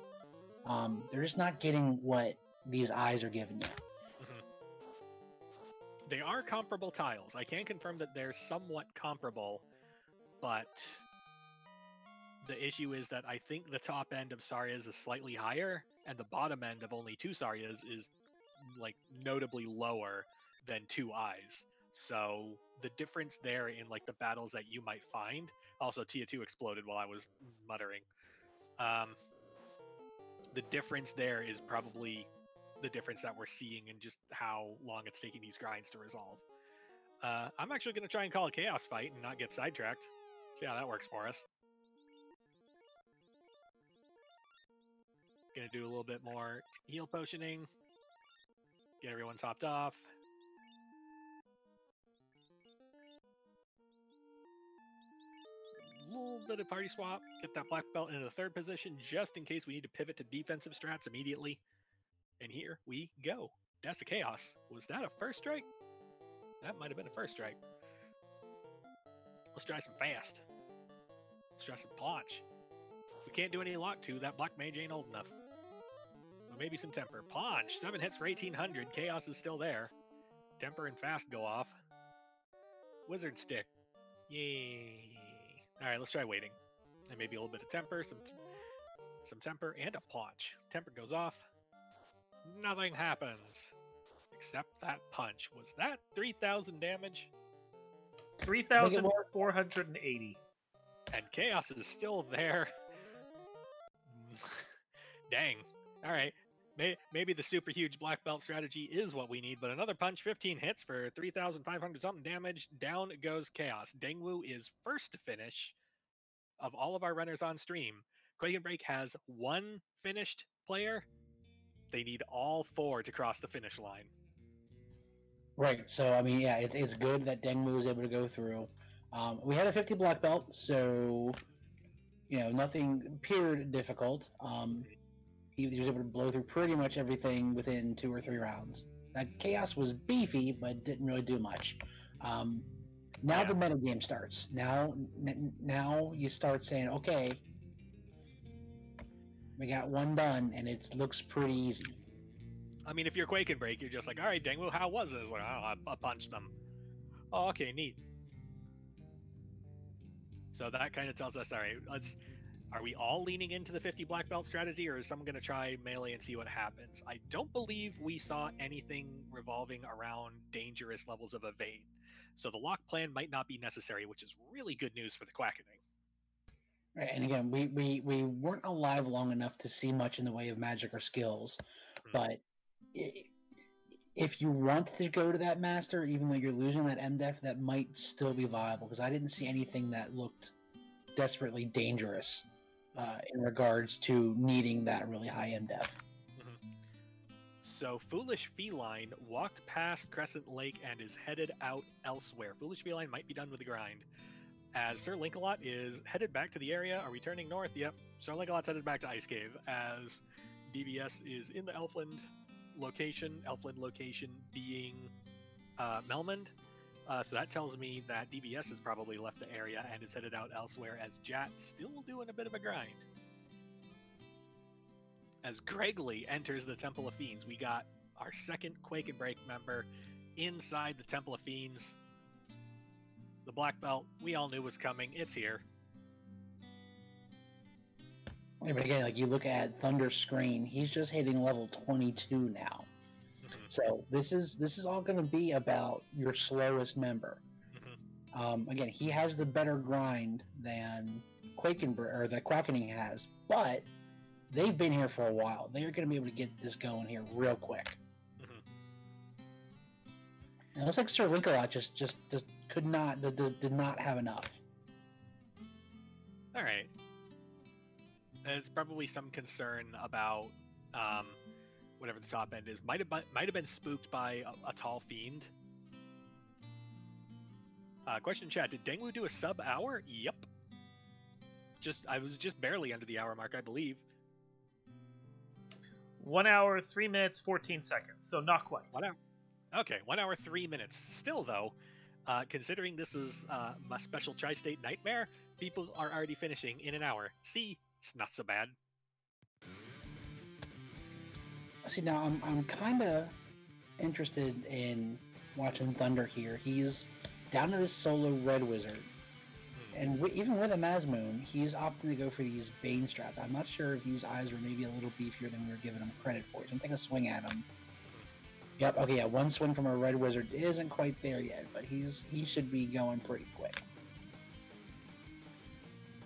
they're just not getting what these eyes are giving you. They are comparable tiles. I can confirm that they're somewhat comparable, but the issue is that I think the top end of Sarias is slightly higher, and the bottom end of only 2 Sarias is like notably lower than 2 eyes. So the difference there in like the battles that you might find. Also, Tia 2 exploded while I was muttering. The difference there is probably the difference that we're seeing in just how long it's taking these grinds to resolve. I'm actually going to try and call a chaos fight and not get sidetracked. See how that works for us. Gonna do a little bit more heal potioning. Get everyone topped off. A little bit of party swap. Get that black belt into the 3rd position just in case we need to pivot to defensive strats immediately. And here we go. That's a chaos. Was that a first strike? That might have been a first strike. Let's try some fast. Let's try some punch. We can't do any lock 2. That black mage ain't old enough. But maybe some temper. Punch. 7 hits for 1800. Chaos is still there. Temper and fast go off. Wizard stick. Yay. Alright, let's try waiting. And maybe a little bit of temper. Some temper and a punch. Temper goes off. Nothing happens. Except that punch. Was that 3,000 damage? 3,480. And chaos is still there. Dang. Alright. Maybe the super huge black belt strategy is what we need, but another punch, 15 hits for 3,500 something damage. Down goes Chaos. Dengwu is first to finish of all of our runners on stream. Quake and Break has 1 finished player. They need all 4 to cross the finish line. Right, so I mean, yeah, it's good that Dengwu was able to go through. We had a 50 black belt, so nothing appeared difficult. He was able to blow through pretty much everything within 2 or 3 rounds. Chaos was beefy, but didn't really do much. Now the metagame starts. Now you start saying, okay, we got 1 done, and it looks pretty easy. I mean, if you're Quake and Break, you're just like, all right, Dengwu, how was it? It's like, oh, I punched them. Oh, okay, neat. So that kind of tells us, all right, are we all leaning into the 50 black belt strategy, or is someone going to try melee and see what happens? I don't believe we saw anything revolving around dangerous levels of evade. So the lock plan might not be necessary, which is really good news for the Quackening. Right, and again, we weren't alive long enough to see much in the way of magic or skills, but if you want to go to that master, even though you're losing that MDEF, that might still be viable, because I didn't see anything that looked desperately dangerous in regards to needing that really high MDEF. So Foolish Feline walked past Crescent Lake and is headed out elsewhere. Foolish Feline might be done with the grind, as Sir Linkalot is headed back to the area. Are we turning north? Yep. Sir Linkalot's headed back to Ice Cave as DBS is in the Elfland location being Melmond. So that tells me that DBS has probably left the area and is headed out elsewhere, as Jat's still doing a bit of a grind. As Gregley enters the Temple of Fiends, we got our second Quake and Break member inside the Temple of Fiends. The black belt we all knew was coming. It's here. Yeah, but again, like you look at Thunder's screen, he's just hitting level 22 now. Mm-hmm. So this is all going to be about your slowest member. Mm-hmm. Again, he has the better grind than that Quackening has, but they've been here for a while. They're going to be able to get this going here real quick. Mm-hmm. And it looks like Sir Linkalot just did not have enough. All right. There's probably some concern about whatever the top end is. Might have been spooked by a tall fiend. Question in chat: did Dengwu do a sub hour? Yep. I was just barely under the hour mark, I believe. 1 hour, 3 minutes, 14 seconds. So not quite. 1 hour. Okay, 1 hour, 3 minutes. Still though, considering this is my special tri-state nightmare, people are already finishing in an hour. See. It's not so bad. See, now I'm kind of interested in watching Thunder here. He's down to this solo Red Wizard, and even with a Mazmoon, he's opting to go for these Bane strats. I'm not sure if these eyes were maybe a little beefier than we were giving him credit for. So I'm taking a swing at him. Yep. Okay. Yeah. One swing from a Red Wizard isn't quite there yet, but he should be going pretty quick.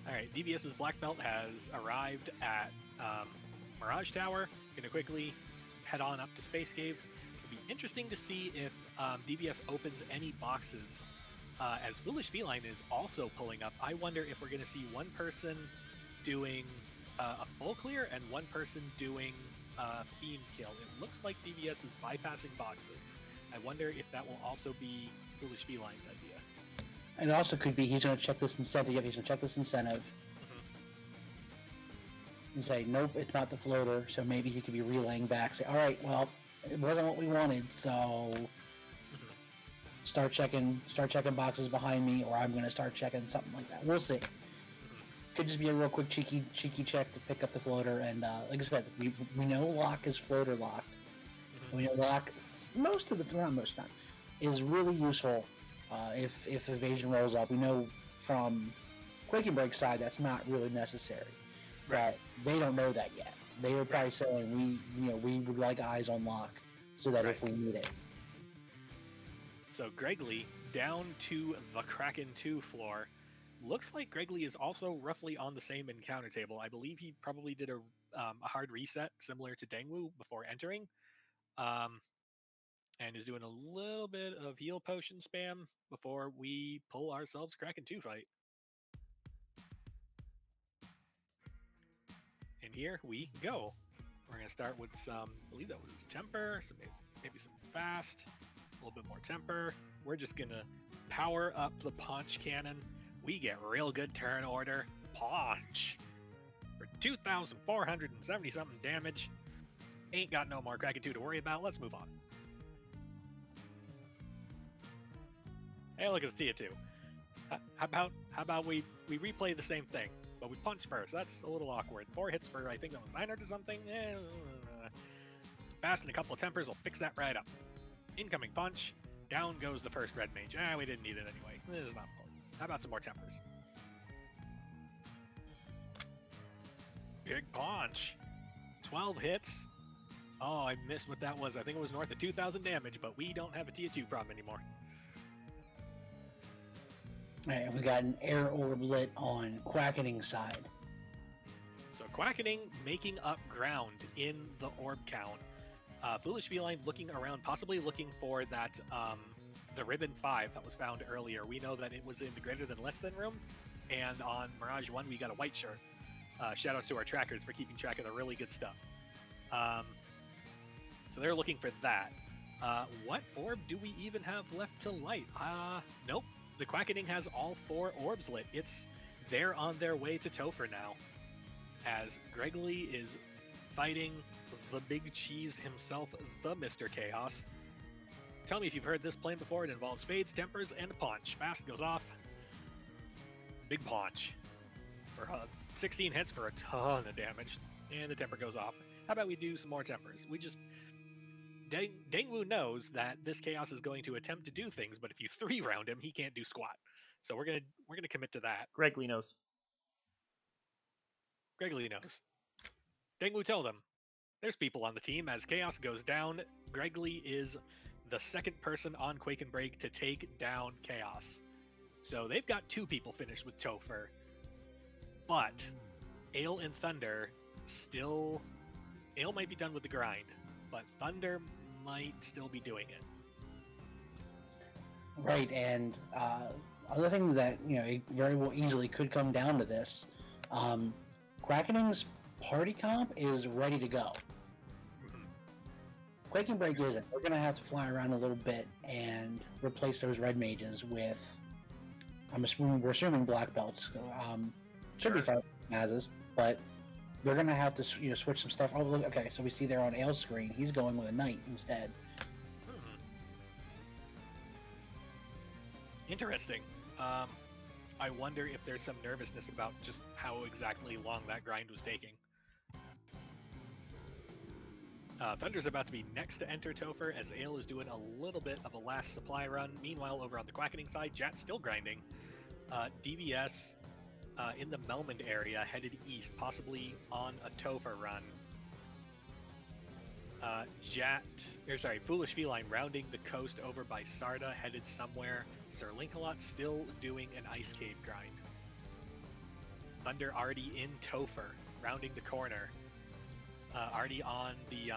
Alright, DBS's Black Belt has arrived at Mirage Tower. Gonna quickly head on up to Space Cave. It'll be interesting to see if DBS opens any boxes, as Foolish Feline is also pulling up. I wonder if we're gonna see one person doing a full clear and one person doing a Fiend kill. It looks like DBS is bypassing boxes. I wonder if that will also be Foolish Feline's idea. And it also could be he's going to check this incentive. Yep, he's going to check this incentive. And say, nope, it's not the floater. So maybe he could be relaying back. Say, all right, well, it wasn't what we wanted. So start checking boxes behind me, or I'm going to start checking something like that. We'll see. Could just be a real quick cheeky check to pick up the floater. And like I said, we know lock is floater locked. We know lock most of the time is really useful. If evasion rolls up, we know from Quake and Break side that's not really necessary. Right. But they don't know that yet. They were probably saying we would like eyes on lock so that if we need it. So Gregley down to the Kraken 2 floor. Looks like Gregley is also roughly on the same encounter table. I believe he probably did a hard reset similar to Dengwu before entering. And is doing a little bit of heal potion spam before we pull ourselves Kraken 2 fight. And here we go. We're going to start with some, I believe that was temper, some maybe some fast, a little bit more temper. We're just going to power up the punch cannon. We get real good turn order. Punch! For 2,470 something damage. Ain't got no more Kraken 2 to worry about. Let's move on. Hey, look, it's Tia 2. How about we replay the same thing, but we punch first? That's a little awkward. 4 hits for, I think that was 900 or something. Fast and a couple of tempers will fix that right up. Incoming punch. Down goes the first red mage. We didn't need it anyway. This is not important. How about some more tempers? Big punch. 12 hits. Oh, I missed what that was. I think it was north of 2,000 damage, but we don't have a Tia 2 problem anymore. Alright, we got an air orb lit on Quackening side. So Quackening making up ground in the orb count. Foolish Feline looking around, possibly looking for that the ribbon 5 that was found earlier. We know that it was in the greater than less than room, and on Mirage 1 we got a white shirt. Shoutouts to our trackers for keeping track of the really good stuff. So they're looking for that. What orb do we even have left to light? Nope. the Quackening has all 4 orbs lit. They're on their way to Topher now, as Gregory is fighting the big cheese himself, the Mr. Chaos. Tell me if you've heard this plan before. It involves fades, tempers, and a punch. Fast goes off. Big punch. For 16 hits for a ton of damage. And the temper goes off. How about we do some more tempers? We just... Dengwu knows that this Chaos is going to attempt to do things, but if you 3-round him, he can't do squat. So we're gonna commit to that. Gregory knows. Gregory knows. Dengwu told him. There's people on the team. As Chaos goes down, Gregory is the second person on Quake and Break to take down Chaos. So they've got 2 people finished with Topher. But Ale and Thunder still... Ale might be done with the grind, but Thunder might still be doing it. Right, and other thing that, it very well easily could come down to this, Quackening's party comp is ready to go. Quake and Break isn't. We're going to have to fly around a little bit and replace those red mages with, we're assuming black belts. Should be fine mazes, but they're going to have to switch some stuff. Oh, look, okay, so we see there on Ale's screen, he's going with a knight instead. Interesting. I wonder if there's some nervousness about just how exactly long that grind was taking. Thunder's about to be next to enter Topher, as Ale is doing a little bit of a last supply run. Meanwhile, over on the Quackening side, Jat's still grinding. DVS in the Melmond area, headed east, possibly on a Topher run. Foolish Feline rounding the coast over by Sarda, headed somewhere. Sir Linkalot still doing an Ice Cave grind. Thunder already in Topher, rounding the corner. Already on the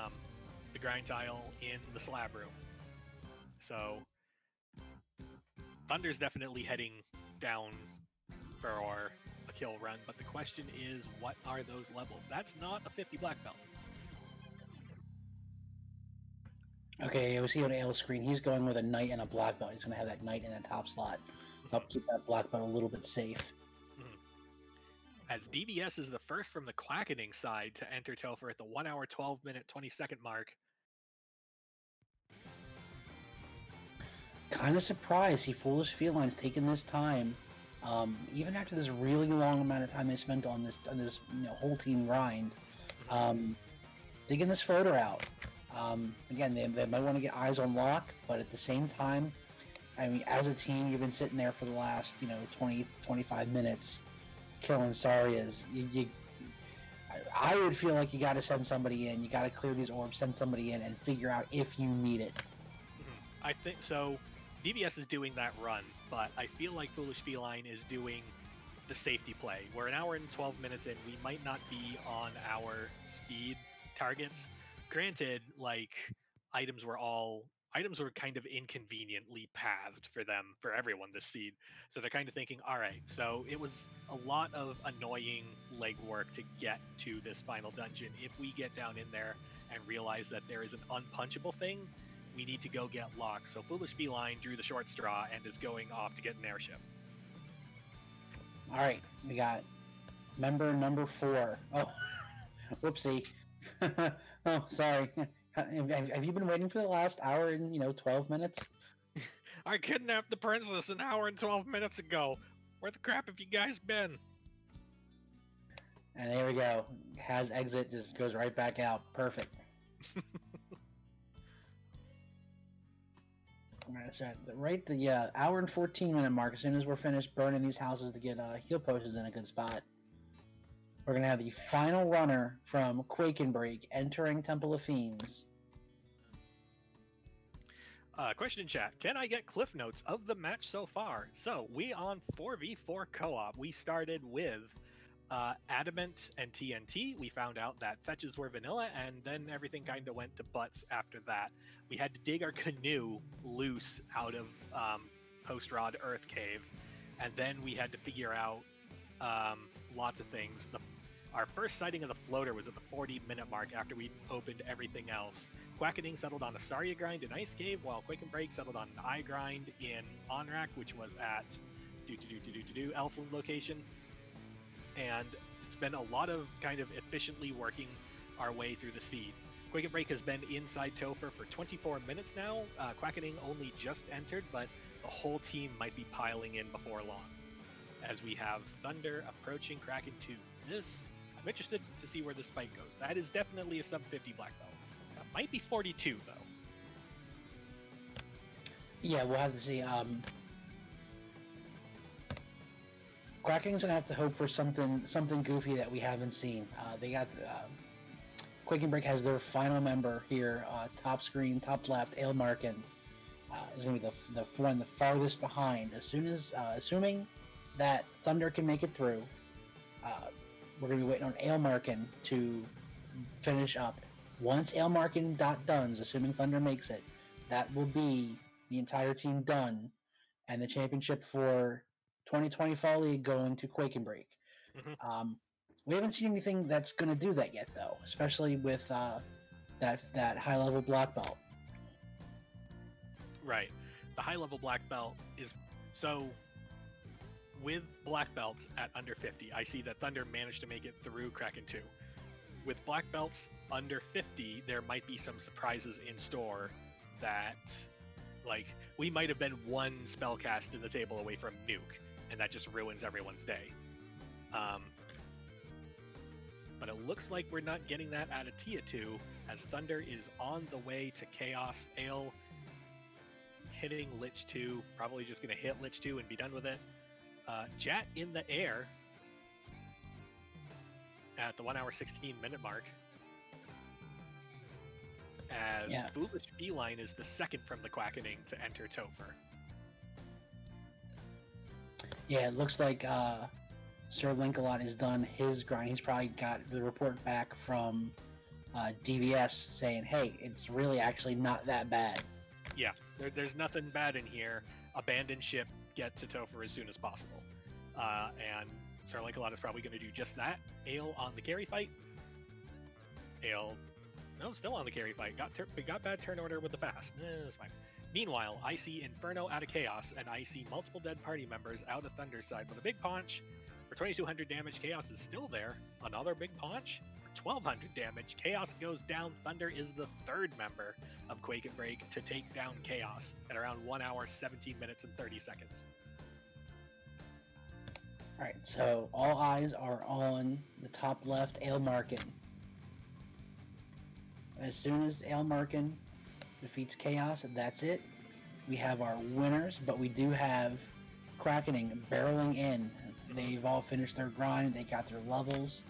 grind tile in the slab room. So Thunder's definitely heading down for a kill run, but the question is, what are those levels? That's not a 50 black belt. Okay, we see on Ale's screen, he's going with a knight and a black belt. He's going to have that knight in the top slot. So I'll keep that black belt a little bit safe. As DVS is the first from the Quackening side to enter Topher at the 1 hour, 12 minute, 20-second mark. Kind of surprised see Foolish Felines taking this time, even after this really long amount of time they spent on this whole team grind, digging this photo out. Again, they might want to get eyes on lock, but at the same time, I mean, as a team, you've been sitting there for the last 20, 25 minutes. Killing Sarias, I would feel like you got to send somebody in. You got to clear these orbs, send somebody in, and figure out if you need it. I think so. DBS is doing that run, but I feel like Foolish Feline is doing the safety play. We're an hour and 12 minutes in. We might not be on our speed targets. Granted, items were kind of inconveniently pathed for everyone this seed. So they're kind of thinking, all right, so it was a lot of annoying legwork to get to this final dungeon. If we get down in there and realize that there is an unpunchable thing, we need to go get locked. So Foolish Feline drew the short straw and is going off to get an airship. All right, we got member number 4. Oh, whoopsie. Oh, sorry. Have you been waiting for the last hour and 12 minutes? I kidnapped the princess an hour and 12 minutes ago. Where the crap have you guys been? And there we go. Has exit, just goes right back out. Perfect. Alright, so right the hour and 14-minute mark. As soon as we're finished burning these houses to get heal potions in a good spot, we're going to have the final runner from Quake and Break entering Temple of Fiends. Question in chat. Can I get cliff notes of the match so far? So, we on 4v4 co-op. We started with Adamant and TNT. We found out that fetches were vanilla, and then everything kind of went to butts after that. We had to dig our canoe loose out of Post-Rod Earth Cave, and then we had to figure out lots of things. Our first sighting of the floater was at the 40-minute mark after we opened everything else. Quackening settled on a Saria grind in Ice Cave, while Quake and Break settled on an I grind in Onrak, which was at Elfland location. And it's been a lot of kind of efficiently working our way through the seed. Quake and Break has been inside Topher for 24 minutes now. Quackening only just entered, but the whole team might be piling in before long. As we have Thunder approaching Kraken 2. I'm interested to see where this spike goes. That is definitely a sub 50 black belt. That might be 42 though. Yeah, we'll have to see. Quacking's gonna have to hope for something goofy that we haven't seen. They got Quake and Break has their final member here, top screen, top left. Ale Markin is gonna be the one the farthest behind. Assuming that Thunder can make it through, we're gonna be waiting on Ale Markin to finish up. Once Ale Markin done, assuming Thunder makes it, that will be the entire team done, and the championship for 2020 Fall League going to Quake and Break. Mm-hmm. We haven't seen anything that's going to do that yet, though, especially with that high-level black belt. Right. The high-level black belt is... So, with black belts at under 50, I see that Thunder managed to make it through Kraken 2. With black belts under 50, there might be some surprises in store that... Like, we might have been one spellcast in the table away from Nuke, and that just ruins everyone's day. But it looks like we're not getting that out of Tia 2, as Thunder is on the way to Chaos. Ale hitting Lich 2, probably just going to hit Lich 2 and be done with it. Jat in the air at the 1 hour 16 minute mark. As Foolish Feline is the second from the Quackening to enter Topher. Yeah, it looks like Sir Linkalot has done his grind. He's probably got the report back from DVS saying, hey, it's really actually not that bad. Yeah, there's nothing bad in here. Abandon ship, get to Topher as soon as possible. And Sir Linkalot is probably going to do just that. Ale on the carry fight. Ale... No, still on the carry fight. Got bad turn order with the fast. That's fine. Meanwhile, I see Inferno out of Chaos, and I see multiple dead party members out of Thunder's side with a big paunch. For 2200 damage, Chaos is still there. Another big paunch. For 1200 damage, Chaos goes down. Thunder is the third member of Quake and Break to take down Chaos at around 1 hour, 17 minutes, and 30 seconds. Alright, so all eyes are on the top left, Ale Markin. As soon as Ale Markin defeats Chaos, that's it. We have our winners, but we do have Quackening barreling in. They've all finished their grind, they got their levels.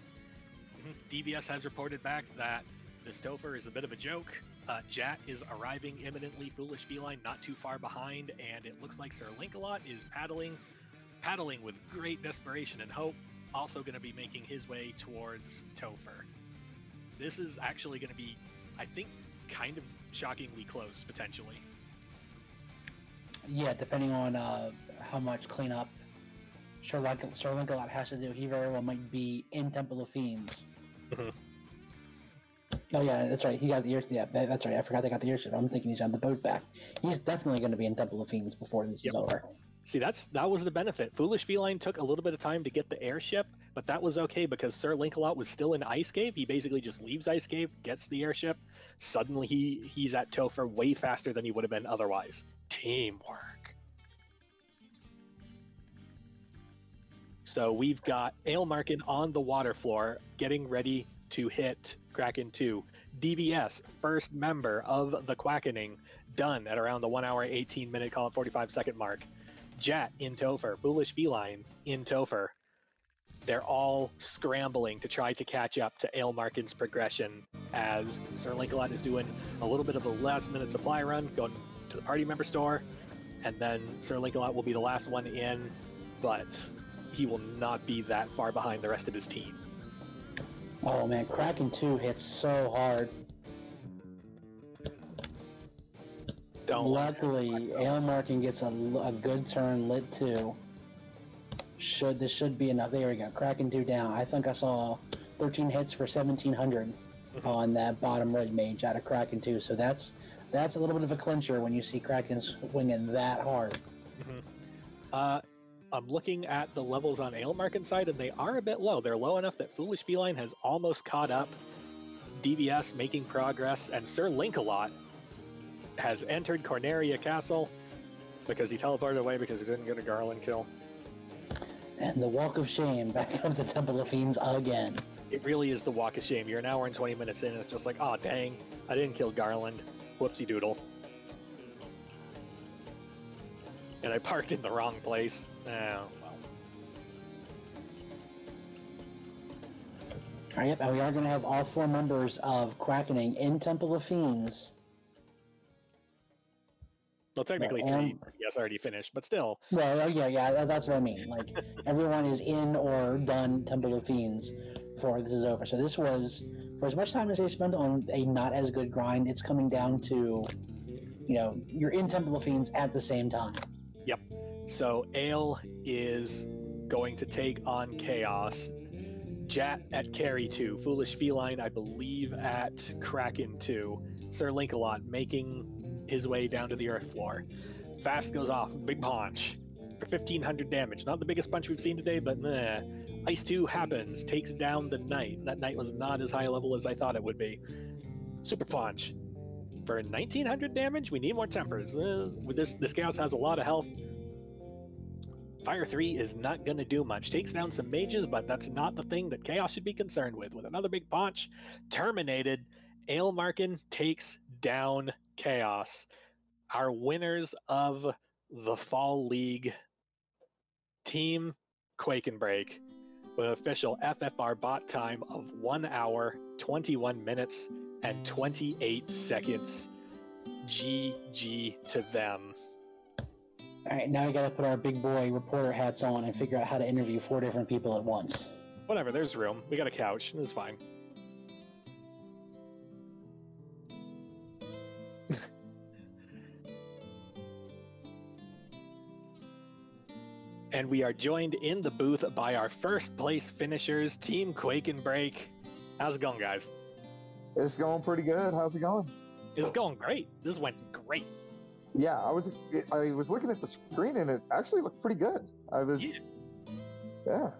DVS has reported back that this Topher is a bit of a joke. Jat is arriving imminently, Foolish Feline not too far behind, and it looks like Sir Linkalot is paddling with great desperation and hope, also going to be making his way towards Topher. This is actually going to be, I think, kind of shockingly close, potentially. Yeah, depending on how much cleanup Sir Linkalot has to do, he very well might be in Temple of Fiends. Oh yeah, that's right, he got the airship. Yeah, that's right, I forgot they got the airship. I'm thinking he's on the boat back. He's definitely going to be in Temple of Fiends before this is over. See, that was the benefit. Foolish Feline took a little bit of time to get the airship, but that was okay because Sir Linkalot was still in Ice Cave. He basically just leaves Ice Cave, gets the airship. Suddenly he's at Topher way faster than he would have been otherwise. Teamwork. So we've got Ale Markin on the water floor, getting ready to hit Kraken 2. DVS, first member of the Quackening, done at around the 1 hour 18 minute, call it 45 second mark. Jat in Topher, Foolish Feline in Topher. They're all scrambling to try to catch up to Ale Markin's progression as Sir Linkalot is doing a little bit of a last-minute supply run, going to the party member store, and then Sir Linkalot will be the last one in, but he will not be that far behind the rest of his team. Oh man, Kraken 2 hits so hard. Luckily, Ale Markin gets a good turn, lit 2. This should be enough. There we go. Kraken 2 down. I think I saw 13 hits for 1,700 on that bottom red mage out of Kraken 2. So that's a little bit of a clincher when you see Kraken swinging that hard. I'm looking at the levels on Ailmarkin's side, and they are a bit low. They're low enough that Foolish Feline has almost caught up. DVS making progress, and Sir Linkalot has entered Corneria Castle because he teleported away because he didn't get a Garland kill. And the Walk of Shame back up to Temple of Fiends again. It really is the Walk of Shame. You're an hour and 20 minutes in, and it's just like, oh dang, I didn't kill Garland. Whoopsie doodle. And I parked in the wrong place. Oh, well. Alright, and we are going to have all 4 members of Krakening in Temple of Fiends. Well, technically 3, yes, already finished, but still. Well, yeah, that's what I mean. Like, everyone is in or done Temple of Fiends before this is over. So this was, for as much time as they spent on a not as good grind, it's coming down to, you're in Temple of Fiends at the same time. Yep. So Ale is going to take on Chaos. Jat at Carry 2. Foolish Feline, I believe, at Kraken 2. Sir Linkalot making his way down to the earth floor. Fast goes off. Big punch for 1,500 damage. Not the biggest punch we've seen today, but Ice 2 happens. Takes down the Knight. That Knight was not as high level as I thought it would be. Super punch for 1,900 damage. We need more tempers. This Chaos has a lot of health. Fire 3 is not going to do much. Takes down some mages, but that's not the thing that Chaos should be concerned with. With another big punch, terminated. Ailmarkin takes down Chaos. Our winners of the Fall League team Quake and Break with an official FFR bot time of 1 hour, 21 minutes, and 28 seconds. GG to them. All right, now we got to put our big boy reporter hats on and figure out how to interview 4 different people at once. Whatever, there's room. We got a couch. It's fine. And we are joined in the booth by our first place finishers, Team Quake and Break. How's it going, guys? It's going pretty good. How's it going? It's going great. This went great. Yeah, I was looking at the screen and it actually looked pretty good. Yeah.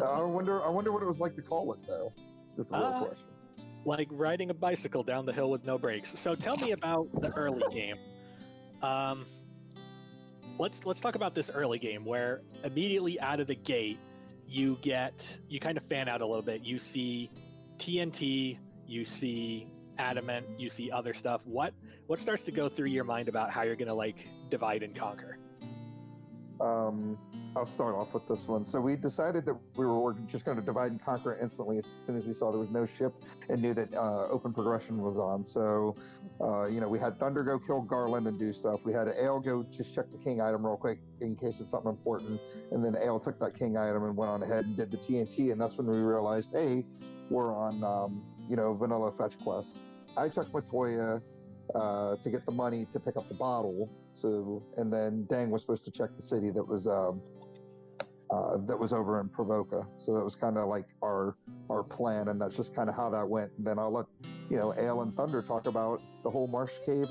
I wonder what it was like to call it though. Just a real question. Like riding a bicycle down the hill with no brakes. So tell me about the early game. Let's talk about this early game where immediately out of the gate you kind of fan out a little bit. You see TNT, you see Adamant, you see other stuff. What starts to go through your mind about how you're gonna like divide and conquer? I'll start off with this one. So we decided that we were just going to divide and conquer instantly as soon as we saw there was no ship and knew that open progression was on. So, we had Thunder go kill Garland and do stuff. We had Ale go just check the king item real quick in case it's something important. And then Ale took that king item and went on ahead and did the TNT. And that's when we realized, hey, we're on, vanilla fetch quests. I checked Matoya to get the money to pick up the bottle. So, and then Dang was supposed to check the city that was over in Provoca. So that was kind of like our plan, and that's just kind of how that went. And then I'll let Ale and Thunder talk about the whole Marsh Cave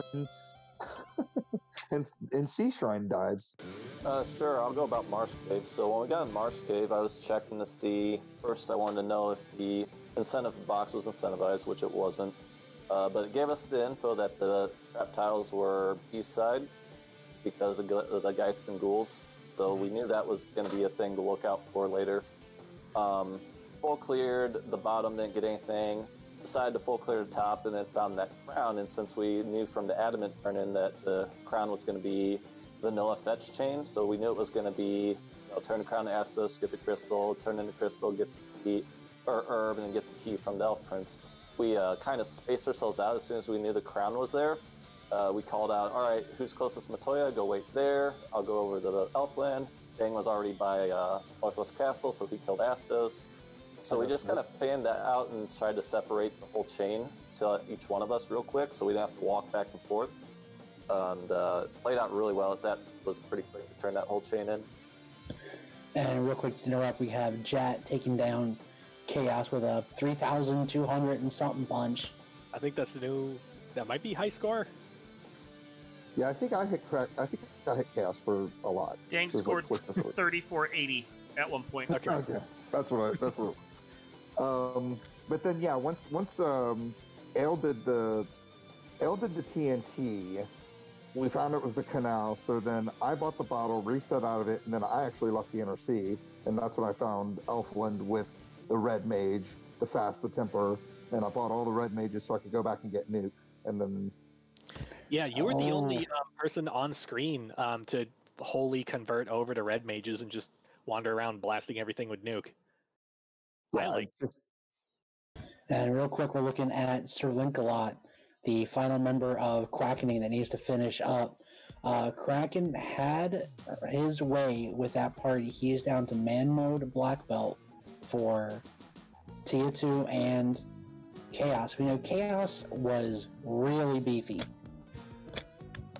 and Sea Shrine dives. Sure, I'll go about Marsh Cave. So when we got in Marsh Cave, I was checking to see, first I wanted to know if the incentive box was incentivized, which it wasn't. But it gave us the info that the trap tiles were east side because of the Geists and Ghouls. So we knew that was going to be a thing to look out for later. Full cleared, the bottom didn't get anything. Decided to full clear the top and then found that crown. And since we knew from the Adamant turn-in that the crown was going to be vanilla fetch chain, so we knew it was going to be turn the crown to Astos, get the crystal, turn in the crystal, get the key, or herb, and then get the key from the Elf Prince. We kind of spaced ourselves out as soon as we knew the crown was there. We called out, all right, who's closest to Matoya? Go wait there. I'll go over to the Elfland. Dang was already by Northwest Castle, so he killed Astos. So we just kind of fanned that out and tried to separate the whole chain to each one of us real quick so we didn't have to walk back and forth. And played out really well. That was pretty quick to turn that whole chain in. And real quick to interrupt, we have Jat taking down Chaos with a 3,200 and something punch. I think that's the new. That might be high score. Yeah, I think I hit Chaos for a lot. Dang scored 3480 at one point. Okay. That's what. But then yeah, once Ale did the TNT, we found it was the canal. So then I bought the bottle, reset out of it, and then I actually left the NRC, and that's when I found Elfland with the red mage, the fast, the temper, and I bought all the red mages so I could go back and get Nuke, and then. Yeah, you were the only person on screen to wholly convert over to red mages and just wander around blasting everything with Nuke. Finally. And real quick, we're looking at Sir Linkalot, the final member of Quackening that needs to finish up. Kraken had his way with that party. He is down to man mode black belt for Tier 2 and Chaos. We know Chaos was really beefy.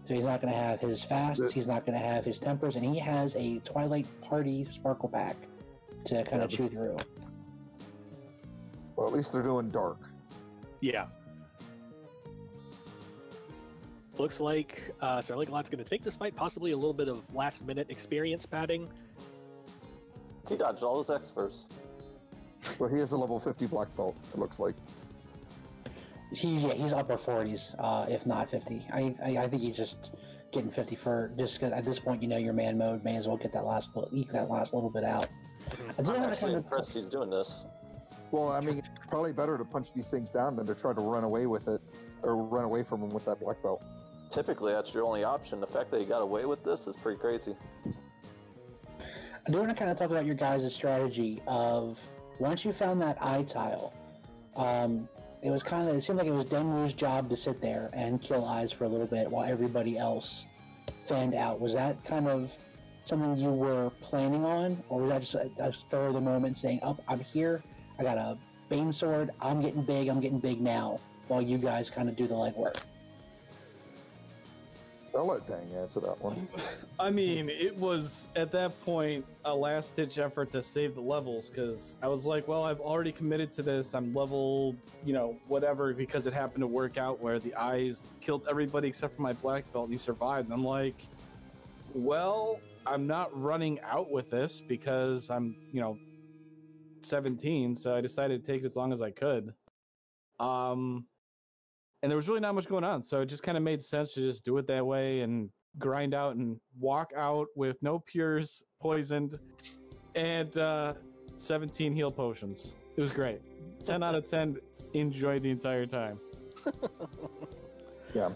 So he's not going to have his fasts, he's not going to have his tempers, and he has a Twilight Party Sparkle Pack to kind of chew through. Well, at least they're doing dark. Yeah. Looks like Sir Linkalot's going to take this fight, possibly a little bit of last-minute experience padding. He dodged all his X first. Well, he has a level 50 black belt, it looks like. He's upper 40s, if not 50. I think he's just getting 50 for just because at this point, you know, your man mode may as well get that last little bit out. I'm actually impressed he's doing this. Well, I mean, probably better to punch these things down than to try to run away with it, or run away from them with that black belt. Typically, that's your only option. The fact that he got away with this is pretty crazy. I do want to kind of talk about your guys' strategy of once you found that eye tile. It seemed like it was Denru's job to sit there and kill eyes for a little bit while everybody else fanned out. Was that kind of something you were planning on, or was that just a spur of the moment saying, I'm here, I got a Bane Sword, I'm getting big now, while you guys kind of do the legwork? I'll let Dang answer that one. I mean, it was, at that point, a last-ditch effort to save the levels, because I was like, well, I've already committed to this, I'm level, whatever, because it happened to work out where the eyes killed everybody except for my black belt, and he survived, and I'm like, well, I'm not running out with this, because I'm, 17, so I decided to take it as long as I could. And there was really not much going on, so it just kind of made sense to just do it that way and grind out and walk out with no pures poisoned and 17 heal potions. It was great. 10 out of 10, enjoyed the entire time. Yeah.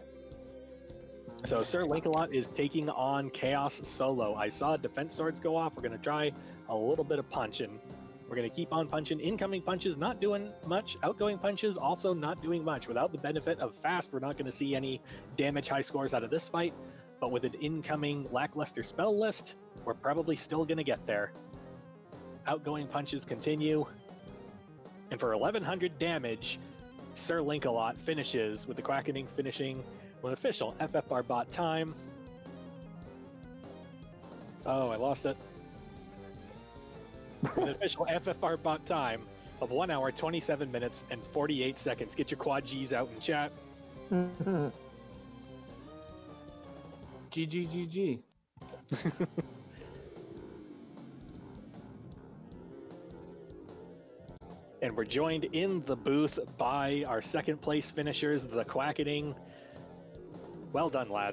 So Sir Linkalot is taking on Chaos solo. I saw defense swords go off. We're going to try a little bit of punching. We're going to keep on punching. Incoming punches, not doing much. Outgoing punches, also not doing much. Without the benefit of fast, we're not going to see any damage high scores out of this fight. But with an incoming lackluster spell list, we're probably still going to get there. Outgoing punches continue. And for 1100 damage, Sir Linkalot finishes with the Quackening finishing with an official FFR bot time. Oh, I lost it. With an official FFR bot time of 1 hour, 27 minutes, and 48 seconds. Get your quad G's out in chat. GG. And we're joined in the booth by our second place finishers, the Quackening. Well done, lads.